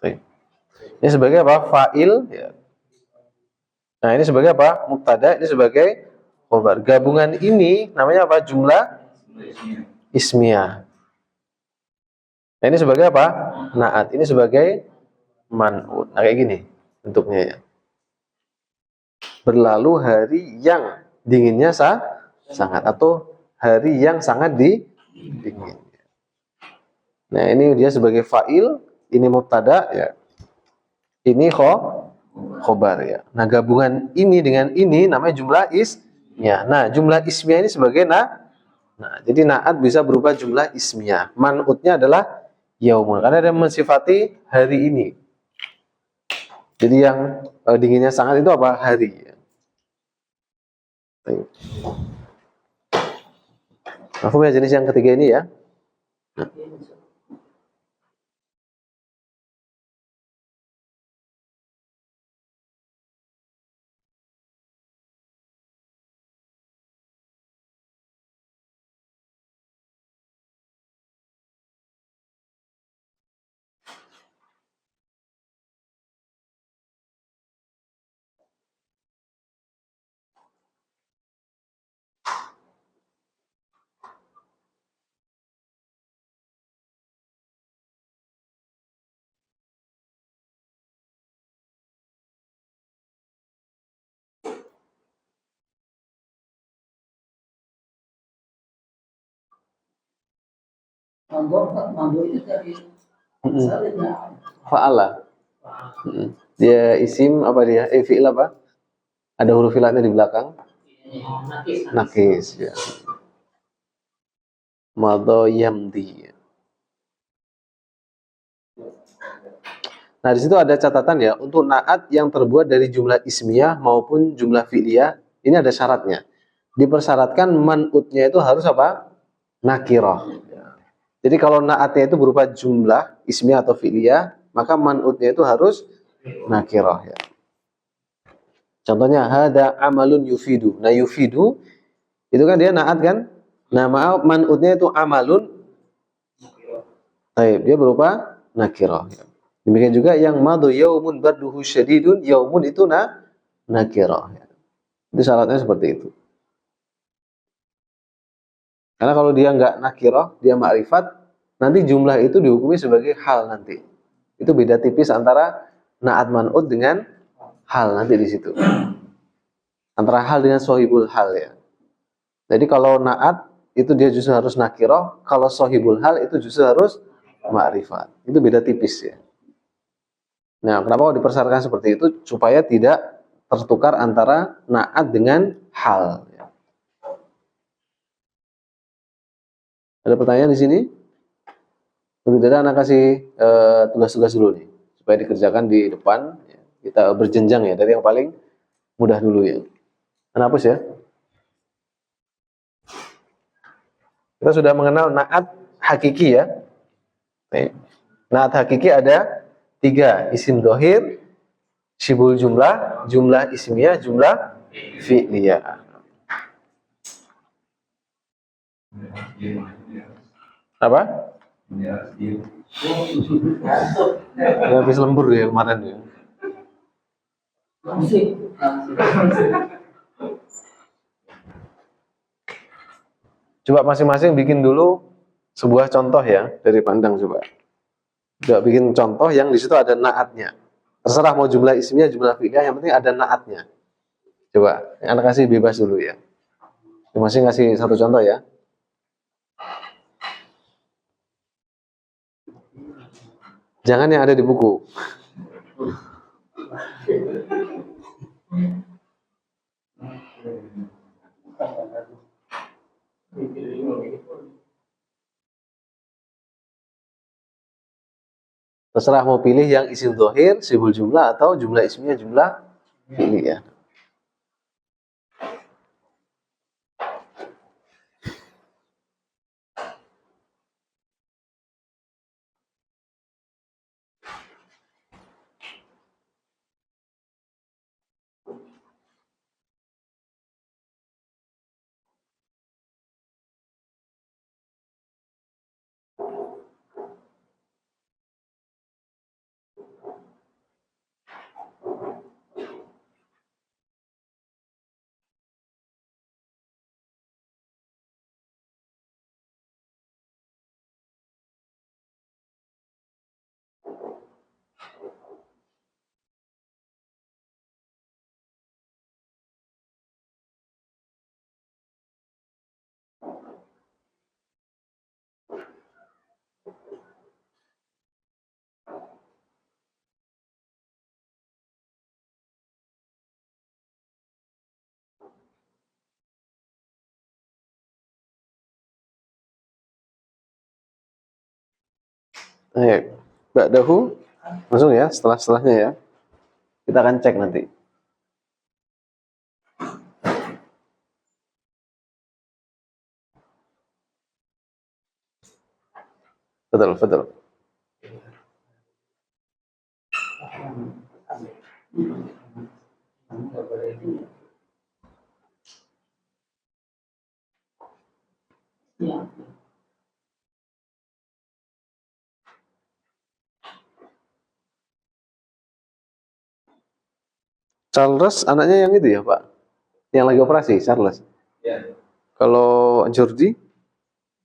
Ini sebagai apa? Fa'il, ya. Nah, ini sebagai apa? Mubtada, ini sebagai khobar. Gabungan ini namanya apa? Jumlah ismiyah. Nah, ini sebagai apa? Naat. Ini sebagai man'ut. Nah, kayak gini bentuknya, ya. Berlalu hari yang dinginnya sangat, atau hari yang sangat dingin. Nah, ini dia sebagai fa'il, ini mubtada, ya. Ini khobar, ya. Nah, gabungan ini dengan ini namanya jumlah ismiyah. Nah, jumlah ismiyah ini sebagai nah, jadi naat bisa berupa jumlah ismiyah. Man'utnya adalah yaumun, karena dia mensifati hari ini. Jadi yang dinginnya sangat itu apa? Hari, ya. Mafhum ya jenis yang ketiga ini, ya. Mambo itu dari Fa'ala. Dia isim apa dia? Fi'il apa? Ada huruf fi'ilnya di belakang. Nakis, ya. Madha yamdi. Nah, di situ ada catatan, ya, untuk naat yang terbuat dari jumlah ismiyah maupun jumlah fi'liyah, ini ada syaratnya. Dipersyaratkan man'utnya itu harus apa? Nakirah. Jadi kalau naatnya itu berupa jumlah ismiyah atau fi'liyah, maka man'utnya itu harus nakirah, ya. Contohnya hada amalun yufidu. Nah, yufidu itu kan dia naat kan? Nah, maaf man'utnya itu amalun. Baik, dia berupa nakirah. Demikian juga yang madu yaumun barduhu syadidun, yaumun itu nakirah. Itu syaratnya seperti itu. Karena kalau dia nggak nakirah, dia ma'rifat, nanti jumlah itu dihukumi sebagai hal nanti. Itu beda tipis antara naat man'ut dengan hal nanti di situ. Antara hal dengan sohibul hal ya. Jadi kalau naat itu dia justru harus nakirah, kalau sohibul hal itu justru harus ma'rifat. Itu beda tipis ya. Nah, kenapa kok dipersyaratkan seperti itu? Supaya tidak tertukar antara naat dengan hal. Ada pertanyaan di sini? Untuk tidak anak kasih tugas-tugas dulu nih, supaya dikerjakan di depan. Kita berjenjang ya, dari yang paling mudah dulu ya. Hapus ya. Kita sudah mengenal naat hakiki ya. Naat hakiki ada 3, isim dohir, syibul jumlah, jumlah ismiyah, jumlah fi'liyah. Apa? Ya, habis lembur ya kemarin ya. Coba masing-masing bikin dulu sebuah contoh ya dari pandang coba. Coba bikin contoh yang di situ ada naatnya. Terserah mau jumlah ismiyah, jumlah fi'liyah, yang penting ada naatnya. Coba, anak kasih bebas dulu ya. Masing-masing kasih satu contoh ya. Jangan yang ada di buku. Terserah mau pilih yang isim dhohir, sibul jumlah, atau jumlah ismiyah, jumlah fi'liyah. Baik, ba'dahu langsung ya, setelahnya ya. Kita akan cek nanti. Betul, betul. Charles anaknya yang itu ya Pak, yang lagi operasi Charles. Ya. Kalau Jordi?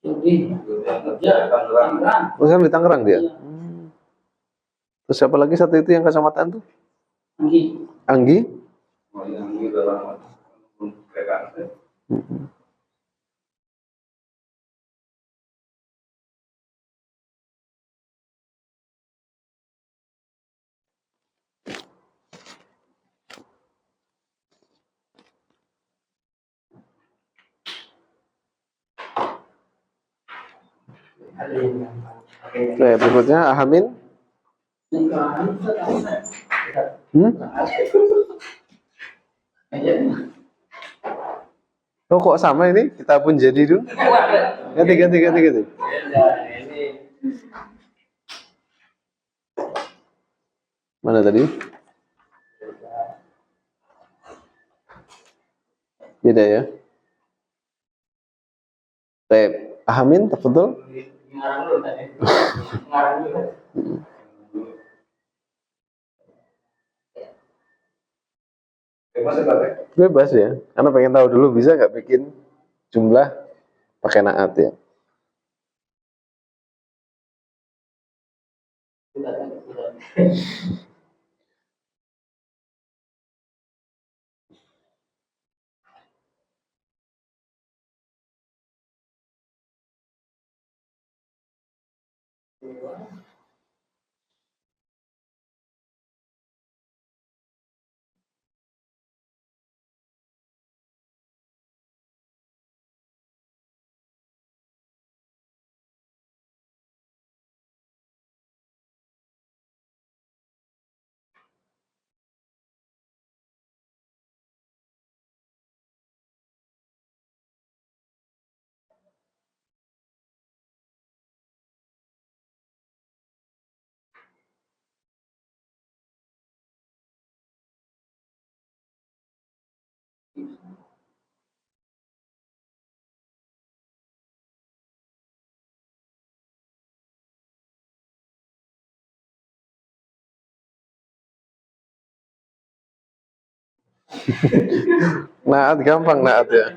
Jordi Tangerang. Oh, sekarang di Tangerang dia. Ya. Terus siapa lagi satu itu yang kecamatan tuh? Anggi. Anggi? Oh, Anggi udah lama. Oke, berikutnya Ahamin. Oh kok sama ini? Kita pun jadi dulu. Ganti. Mana tadi? Beda ya. Baik, Amin, tafadhol. Ngarang dulu tadi. Ngarang dulu. Bebas ya. Karena pengen tahu dulu bisa nggak bikin jumlah pakai naat ya. Naat gampang naat ya.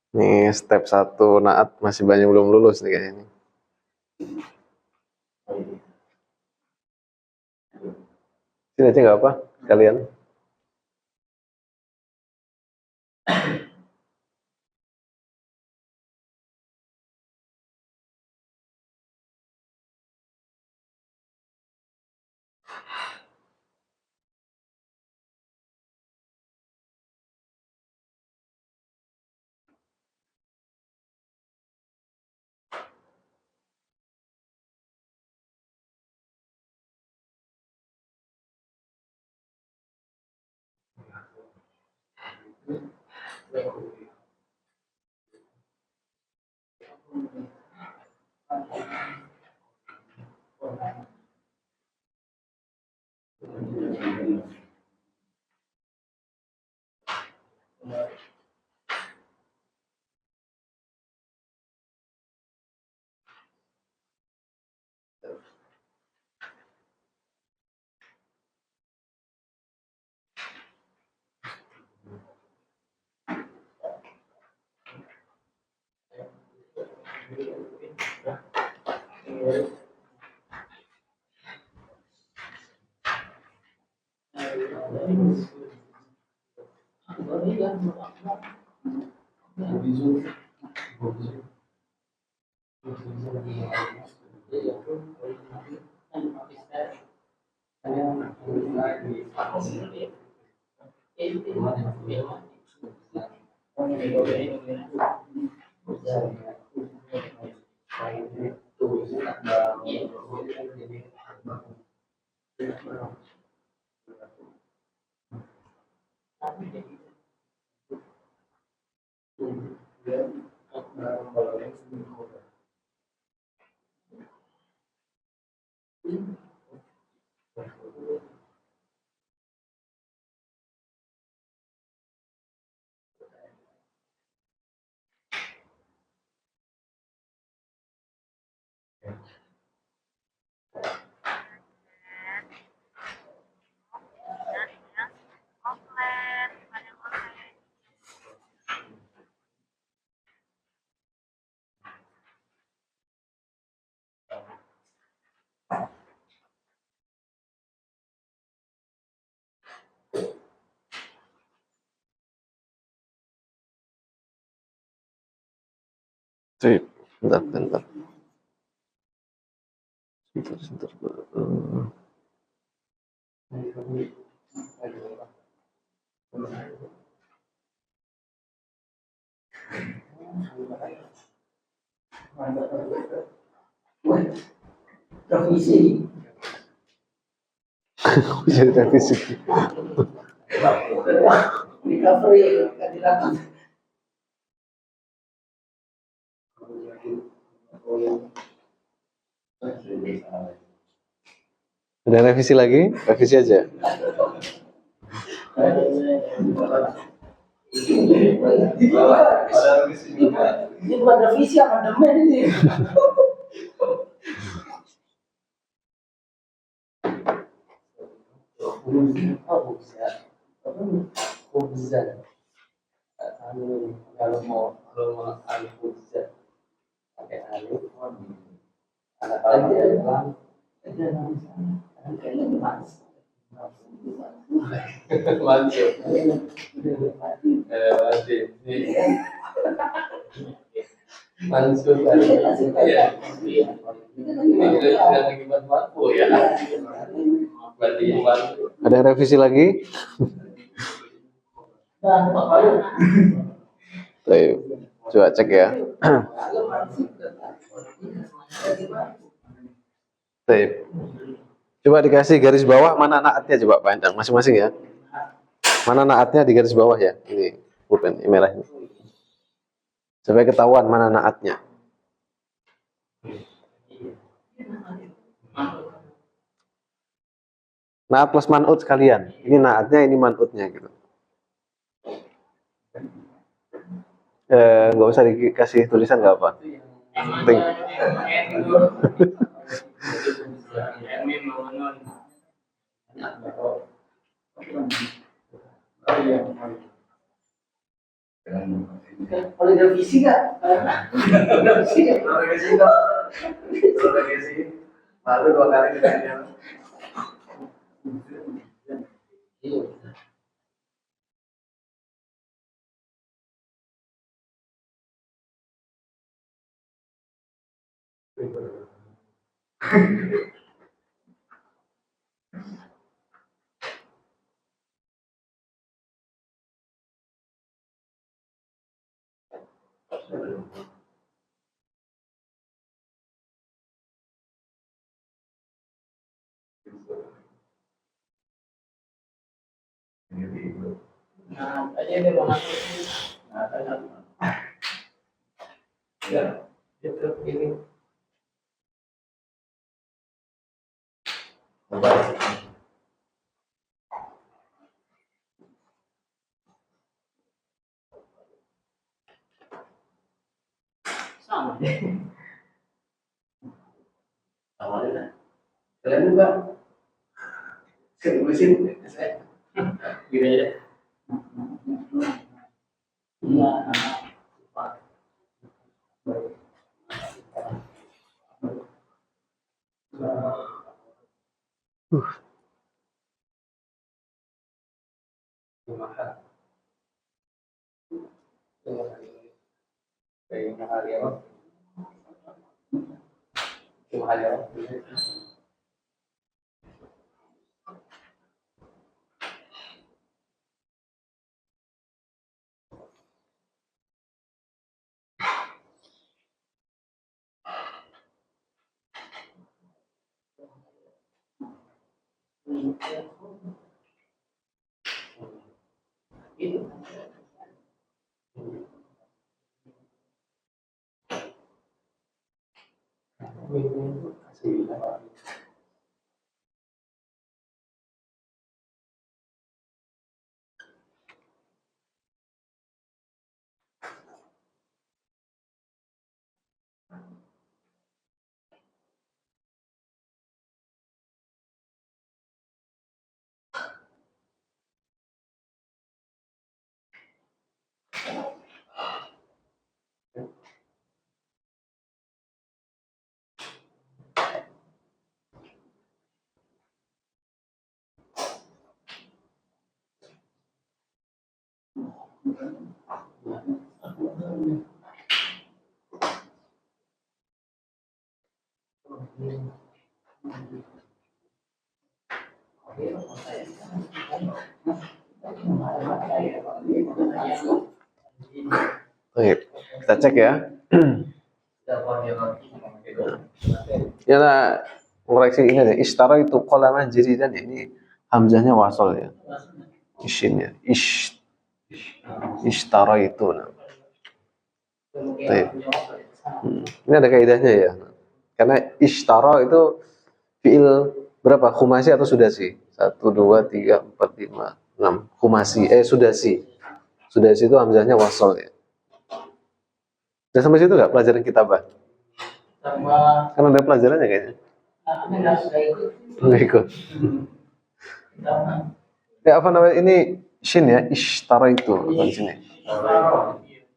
Nih step 1 naat masih banyak belum lulus nih kayaknya. Sini aja nggak apa kalian. Sip, bentar, bentar. Sebentar. Revisi. Jadi revisi. Recovery kan dilakukan. Ada revisi lagi? Revisi aja. Ini bukan revisi, amandemen ini. Bisa. Kalau mau alif bisa pakai alif. Anak aja kayaknya mas. Masuk. Mansur tadi. Iya. Ini lagi buat mampu ya. Ada yang revisi lagi? Baik, coba cek ya. Baik. Coba dikasih garis bawah mana naatnya coba Pak Endang masing-masing ya. Mana naatnya di garis bawah ya. Ini pulpen ini merah ini. Supaya ketahuan mana naatnya. Naat plus man'ut sekalian. Ini naatnya, ini man'utnya gitu. Nggak usah dikasih tulisan nggak apa. Penting. Kalau ada visi nggak? Ada visi nggak? Ada visi nggak? Ada visi. Malu 2 kali ditanya. Nah, aja dia mau masuk. Nah, tanya. Ya, itu ini. Sama. Sama aja. Kalian juga. Saya tulisin. Gini aja. Iya. Oke, kita cek ya. Ya nah, koreksi ini aja. Ishtara itu qalaman jadidan ya. Ini hamzahnya wasal ya. Ishin ya. Ishtara itu. Nah. Baik. Ini ada kaidahnya ya. Karena ishtara itu fiil berapa? Khumasi atau sudasi? 1, 2, 3, 4, 5, 6. Khumasi. Sudasi. Sudasi itu hamzahnya wasal ya. Udah sampai situ nggak pelajaran kitabah? Sama. Kan ada pelajarannya kayaknya. Nggak ikut. Ya apa namanya ini shin ya, ishtara itu di sini.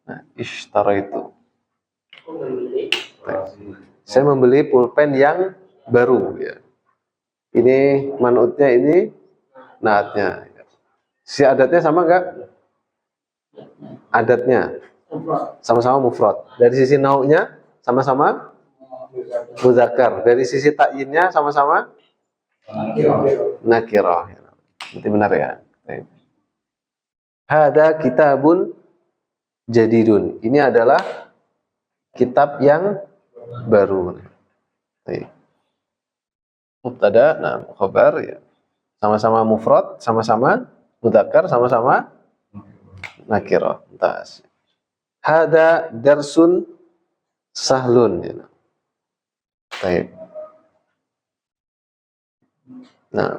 Nah, ishtara itu. Saya membeli pulpen yang baru ya. Ini manutnya, ini naatnya. Si adatnya sama nggak? Adatnya sama-sama mufrad. Dari sisi nau'nya sama-sama muzakkar. Dari sisi ta'yinnya sama-sama nakirah. Berarti benar ya. Hada kitabun jadidun. Ini adalah kitab yang baru. Mubtada, nah khabar ya. Sama-sama mufrad, sama-sama mudzakkar, sama-sama nakirah. Tas. Hada darsun sahlun ya. Baik. Nah,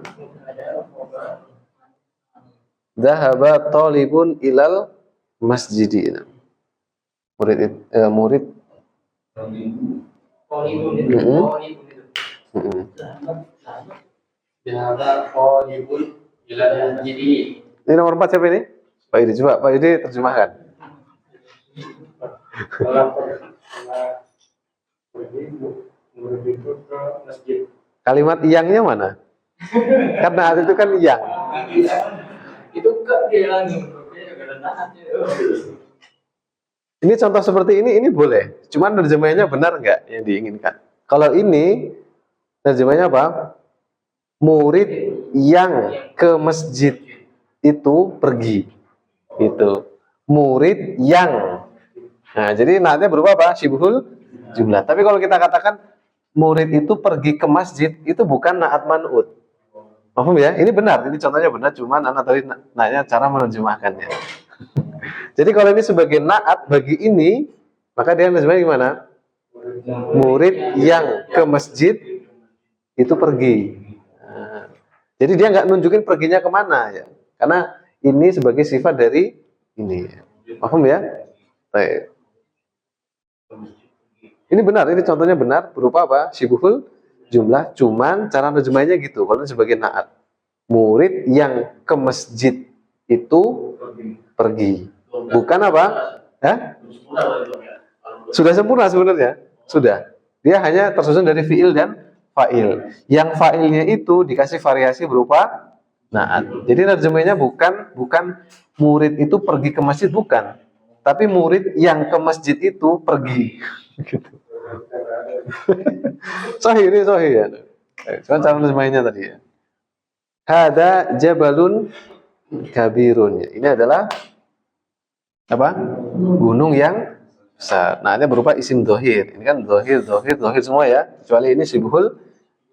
dhahaba talibun ilal masjidi. Nah, murid Mm-mm. Mm-mm. Jahada qalibun ila jadi Ini nomor 4 siapa ini? Pak Yudi, coba Pak Yudi terjemahkan. murid itu ke masjid. Kalimat iyangnya mana? Karena itu kan iyang. Itu ke dia lagi. Ini contoh seperti ini boleh. Cuman terjemahnya benar nggak yang diinginkan? Kalau ini terjemahnya apa? Murid yang ke masjid itu pergi. Itu. Murid yang. Nah, jadi naatnya berupa apa? Syibhul jumlah. Tapi kalau kita katakan murid itu pergi ke masjid, itu bukan naat man'ut. Paham ya? Ini benar, ini contohnya benar, cuman anak tadi nanya cara menerjemahkannya. Jadi kalau ini sebagai naat bagi ini, maka dia menerjemahnya gimana? Murid yang ke masjid itu pergi. Nah, jadi dia nggak nunjukin perginya kemana ya, karena ini sebagai sifat dari ini. Paham ya? Baik. Ini benar, ini contohnya benar berupa apa? Syibhul jumlah, cuman cara terjemahnya gitu. Kalau sebagai naat, murid yang ke masjid itu pergi. Bukan apa? Hah? Sudah sempurna sebenarnya. Sudah. Dia hanya tersusun dari fiil dan fa'il. Yang fa'ilnya itu dikasih variasi berupa naat. Jadi terjemahnya bukan murid itu pergi ke masjid, bukan. Tapi murid yang ke masjid itu pergi. Gitu. Sahih ini sahih ya. Cuma cara terjemahnya tadi ya. Hada jabalun kabirun. Ini adalah apa? Gunung yang besar. Nah, ini berupa isim dohir. Ini kan dohir semua ya. Kecuali ini syibhul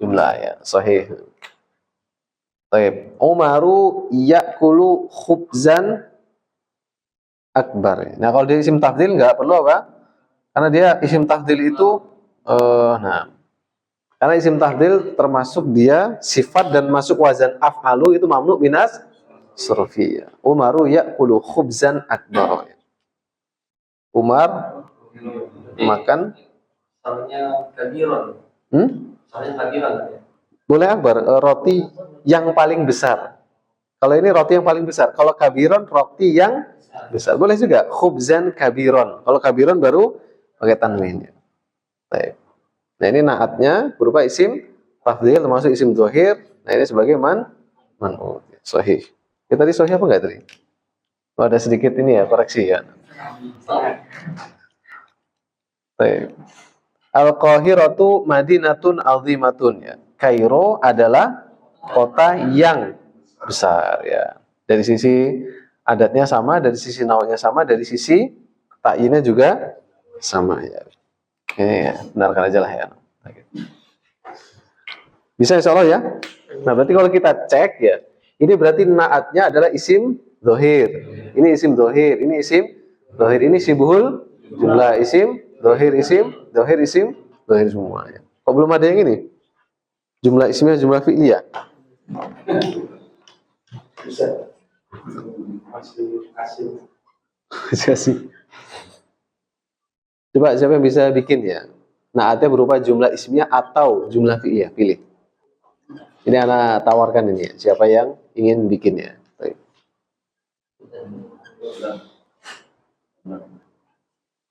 jumlah ya. Sahih. Baik. Umaru yakulu khubzan akbar. Nah, kalau dia isim tafdil nggak perlu apa? Karena dia isim tafdil itu nah, karena isim tafdil termasuk dia sifat dan masuk wazan af'alu itu mamnu minas surfi. Umaru yakulu khubzan akbar. Umar makan Soalnya kabiron. Soalnya kabiron ya. boleh akbar, roti yang paling besar. Kalau ini roti yang paling besar. Kalau kabiron roti yang besar. Boleh juga khubzan kabiron. Kalau kabiron baru pakai tanwin. Baik. Nah, ini naatnya berupa isim tafdhil termasuk isim dhohir. Nah, ini sebagai man'ut. Sahih. Ya, tadi sahih apa enggak tadi? Oh, ada sedikit ini ya, koreksi ya. Baik. Al-Qahiratu madinatun azimatun ya. Kairo adalah kota yang besar ya. Dari sisi adatnya sama, dari sisi nawanya sama, dari sisi takyinnya juga sama ya. Ini ya, benarkan aja lah ya. Bisa insya Allah ya. Nah, berarti kalau kita cek ya, ini berarti naatnya adalah isim zohir. Ini isim zohir, ini isim zohir, ini sibhul jumlah isim, zohir isim, zohir semua ya. Kok belum ada yang ini? Jumlah isimnya, jumlah fi'liyah. Bisa. Kasih. Coba siapa yang bisa bikin ya? Naatnya berupa jumlah ismiyah atau jumlah fi'liyah, pilih. Ini anak tawarkan ini ya. Siapa yang ingin bikinnya? Baik.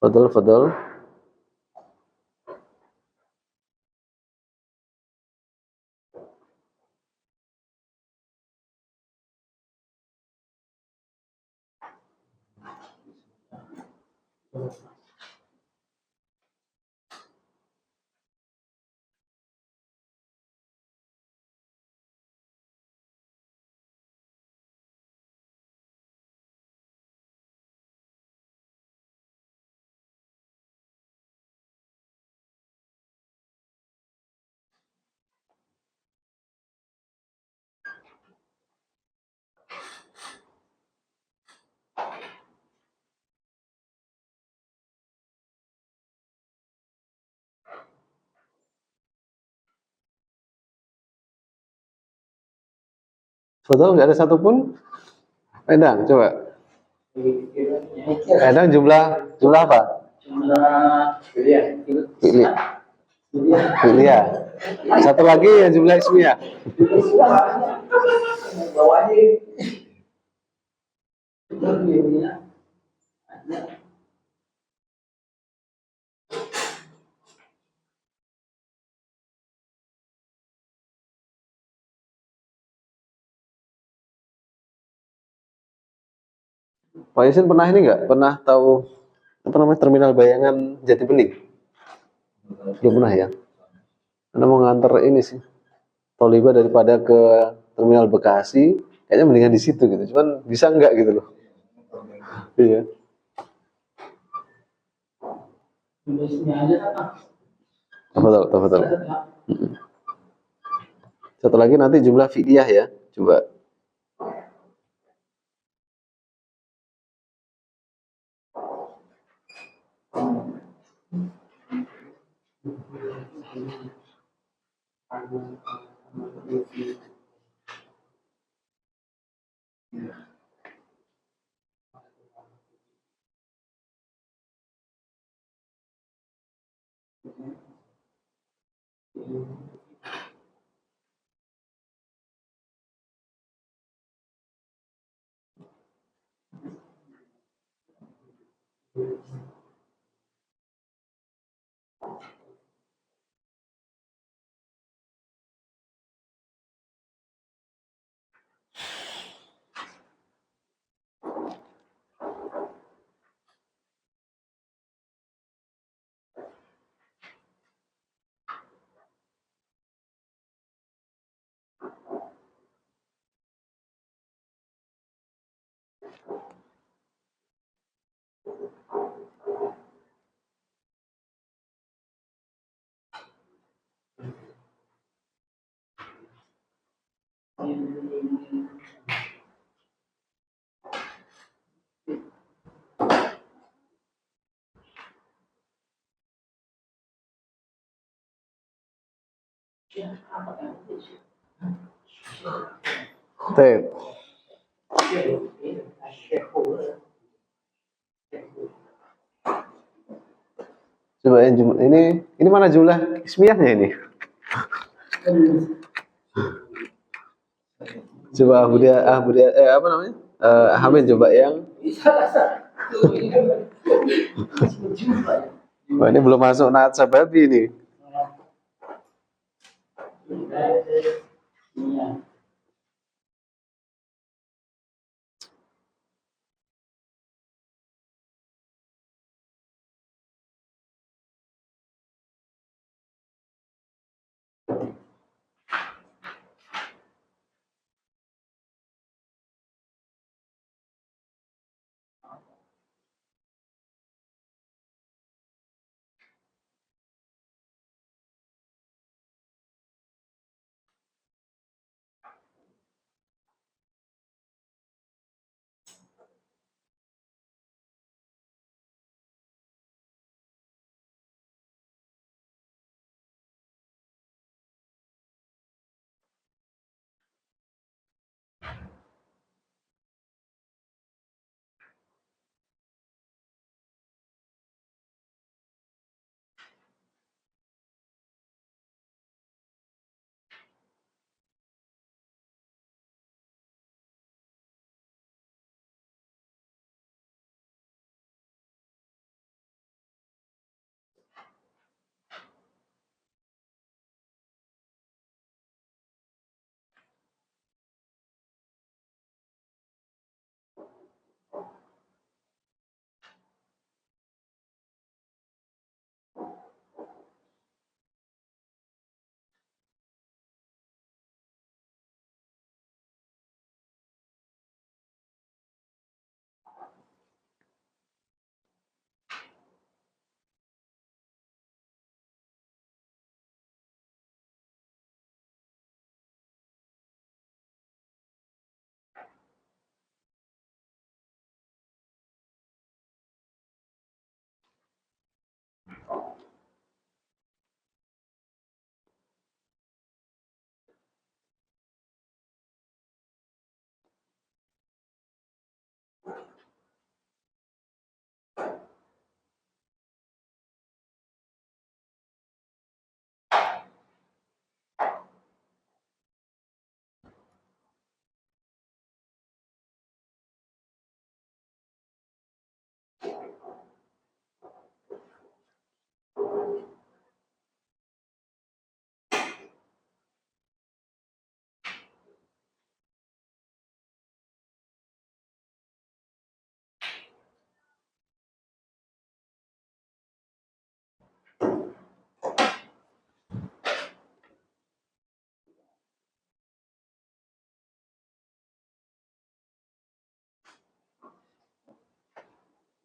Fadol. Betul, nggak ada satupun. Endang, coba. Endang jumlah apa? Fi'liyah. Fi'liyah. Satu lagi yang jumlah ismiyah. Pak Yasin pernah ini nggak? Pernah tahu apa namanya terminal bayangan Jati Bening? Belum pernah ya? Karena mau nganter ini sih. Toliba daripada ke terminal Bekasi, kayaknya mendingan di situ gitu. Cuman bisa nggak gitu loh? Iya. Apa tahu? Apa tahu? Satu lagi nanti jumlah fi'liyah ya. Coba. Tep. Coba yang jumlah ini mana jumlah ismiyahnya ini? Coba Abudia apa namanya? Hamid coba yang wah, ini belum masuk naat sababi nih.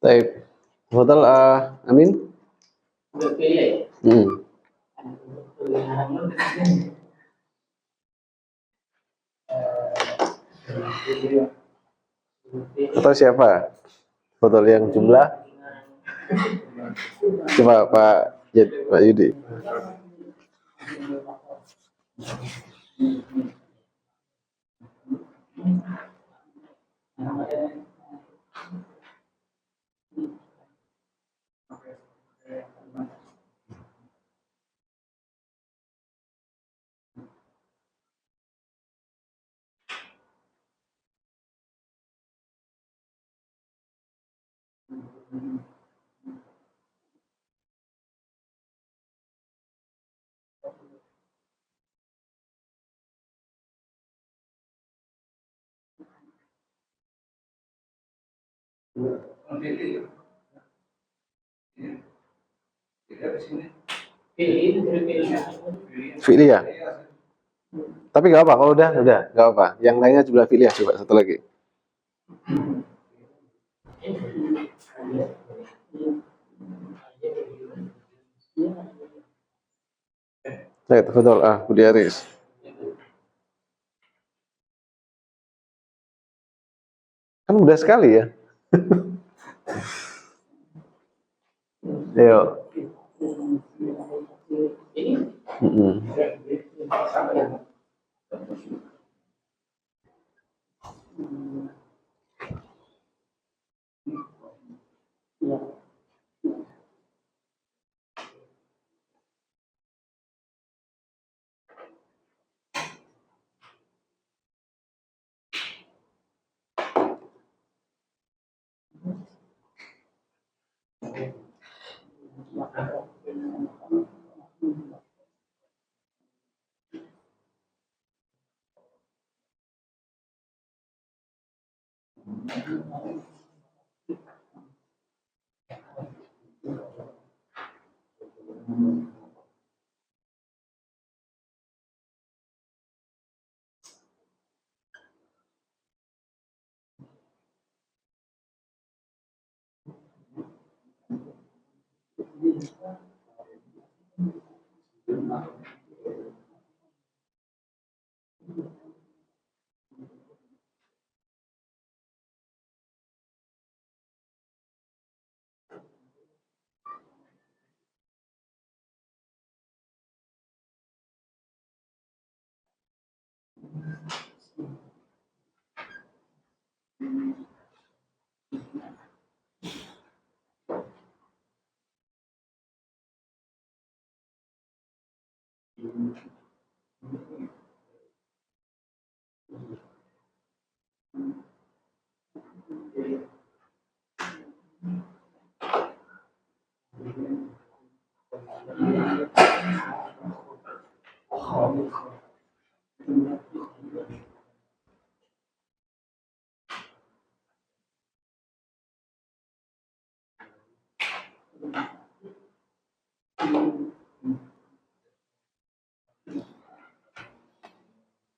Baik. Hotel Amin. Udah pilih. Atau siapa? Hotel yang jumlah. Coba Pak Yudi. Fi'li ya? Tapi nggak apa, kalau udah nggak apa. Yang lainnya jumlah fi'li ya, coba satu lagi. Baik, betul. Budi Aris. Kan mudah sekali ya. Ayo.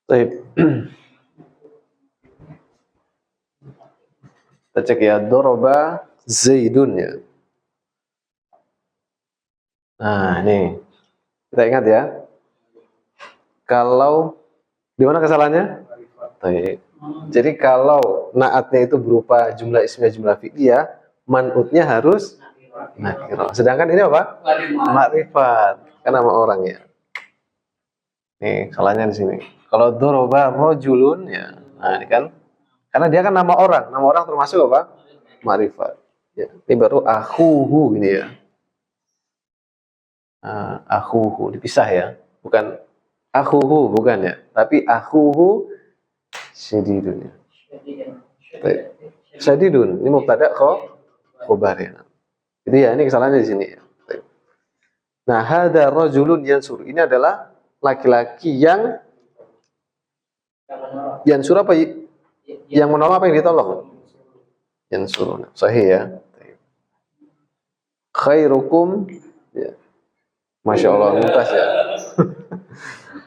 Baik. Kita cek ya, doroba Zaidun ya. Nah, ini kita ingat ya. Kalau di mana kesalahannya? Baik. Jadi kalau naatnya itu berupa jumlah ismiyah, jumlah fi'liyah, man'utnya harus nakirah. Sedangkan ini apa? Makrifat, kan nama orangnya. Nih, salahnya di sini. Kalau doroba rojulun ya, nah ini kan, karena dia kan nama orang termasuk apa? Makrifat. Ya, ini baru akhuhu ini ya. Akhuhu dipisah ya, bukan akhuhu bukan ya, tapi akhuhu syadidun ya. Syadidun ini mubtada khobar ya. Jadi ya ini kesalahannya di sini ya. Nah, hadza rajulun yansur, ini adalah laki-laki yang yansur apa? Yang menolong apa yang ditolong? Yansur. Sahih ya. Khairukum ya. Masya Allah, mumtaz ya.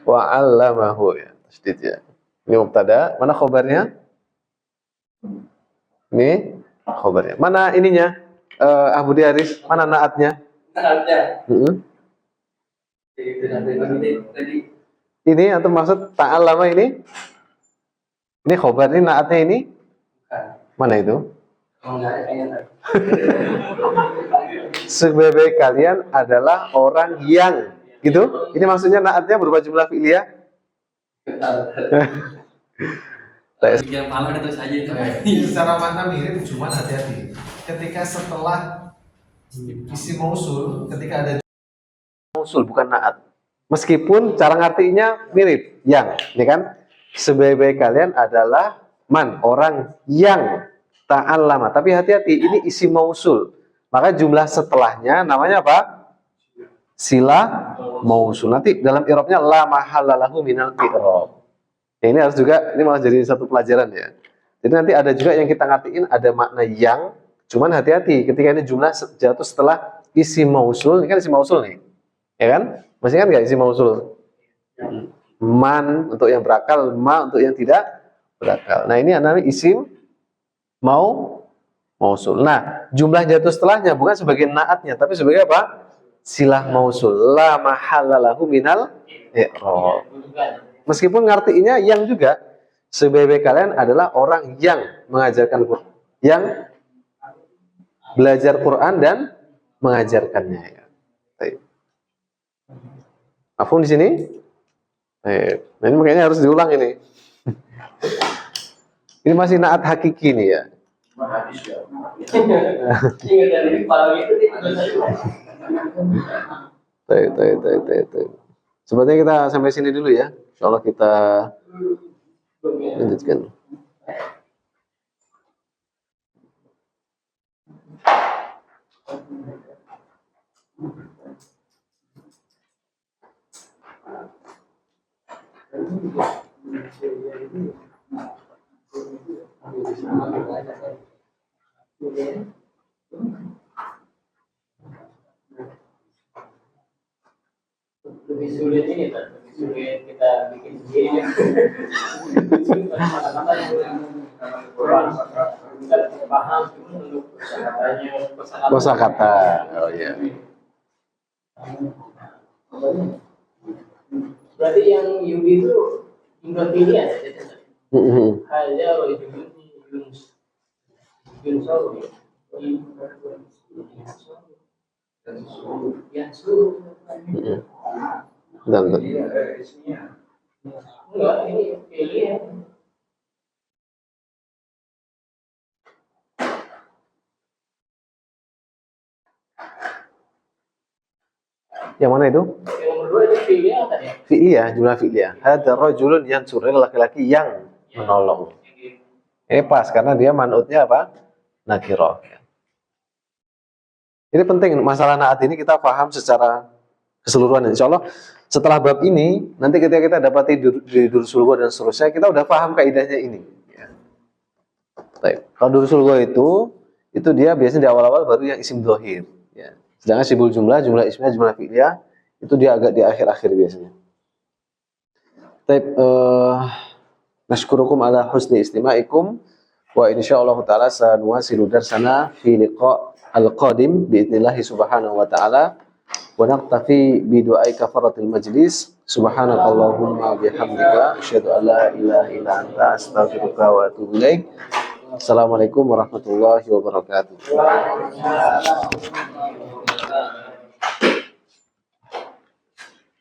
Wa 'allamahu ya. Tasdid ya. Ini mubtada, mana khobarnya? Ini khobarnya. Mana ininya? Abu Haris, mana naatnya? Ada. Mm-mm. Itu nanti tadi. Ini atau maksud ta'allama ini? Ini khobar ini naatnya ini? Bukan. Mana itu? Oh, enggak ada kayaknya. Sebaik kalian adalah orang yang gitu. Ini maksudnya naatnya berupa jumlah fi'liyah. Yang malah itu saja itu. Secara makna mirip, cuman hati-hati. Ketika setelah isi mausul, ketika ada Mausul bukan naat. Meskipun cara ngartinya mirip, yang, ya kan? Sebaik kalian adalah man, orang yang ta'allama. Tapi hati-hati, ini isi mausul. Maka jumlah setelahnya namanya apa? Sila mausul. Nanti dalam i'rabnya la mahallalahu minal i'rab. Ya, ini harus juga, ini malah jadi satu pelajaran ya. Jadi nanti ada juga yang kita ngertiin ada makna yang, cuman hati-hati ketika ini jumlah jatuh setelah isi mausul. Ini kan isi mausul nih, ya kan? Masih kan nggak isi mausul? Man untuk yang berakal, ma untuk yang tidak berakal. Nah ini namanya isim mausul. Nah jumlah jatuh setelahnya bukan sebagai naatnya, tapi sebagai apa? Silah mausul. La mahallalahu minal i'rab. Meskipun ngartinya yang juga, sebaik kalian adalah orang yang mengajarkan Quran, yang belajar Quran dan mengajarkannya. Ya. Mafhum di sini? Nah, ini makanya harus diulang ini. Ini masih naat hakiki nih ya. Hadis ya. Ingat dari kepala itu Sepertinya kita sampai sini dulu ya. Insyaallah kita lanjutkan. lebih sulit ini kan, lebih sulit kita bikin sendiri. Kata-kata yang kurang kita paham untuk kosakatanya, Kosakata. Oh iya. Berarti yang Yudi itu jumlah pilihan ya, hanya Yunus yang suruh. Dan Enggak, ini pilihan. yang mana itu? Yang nomor 2 itu pilihan tadi ya. Fi'liyah, jumlah fi'liyah. Hadza rajulun yansur, laki-laki yang menolong. Ini pas karena dia manutnya apa? Nakirah. Ini penting masalah naat ini kita paham secara keseluruhan. Insya Allah setelah bab ini nanti ketika kita dapati di durusul gho dan seterusnya kita udah paham kaidahnya ini. Ya. Baik. Kalau durusul gho itu dia biasanya di awal-awal baru yang isim dhohir. Ya. Sedangkan sibul jumlah ismiyah, jumlah fi'liyah itu dia agak di akhir-akhir biasanya. Baik. Nashkurukum ala husni istima'ikum wa insyaallah ta'ala sanuwasilu darsana fi liqa' al-qadim bi'idnillahi subhanahu wa ta'ala wa naqtafi bi du'ai kafaratil majlis subhanakallahumma bihamdika asyhadu an la ilaha illa anta astaghfiruka wa atubu ilaik. Assalamualaikum warahmatullahi wabarakatuh.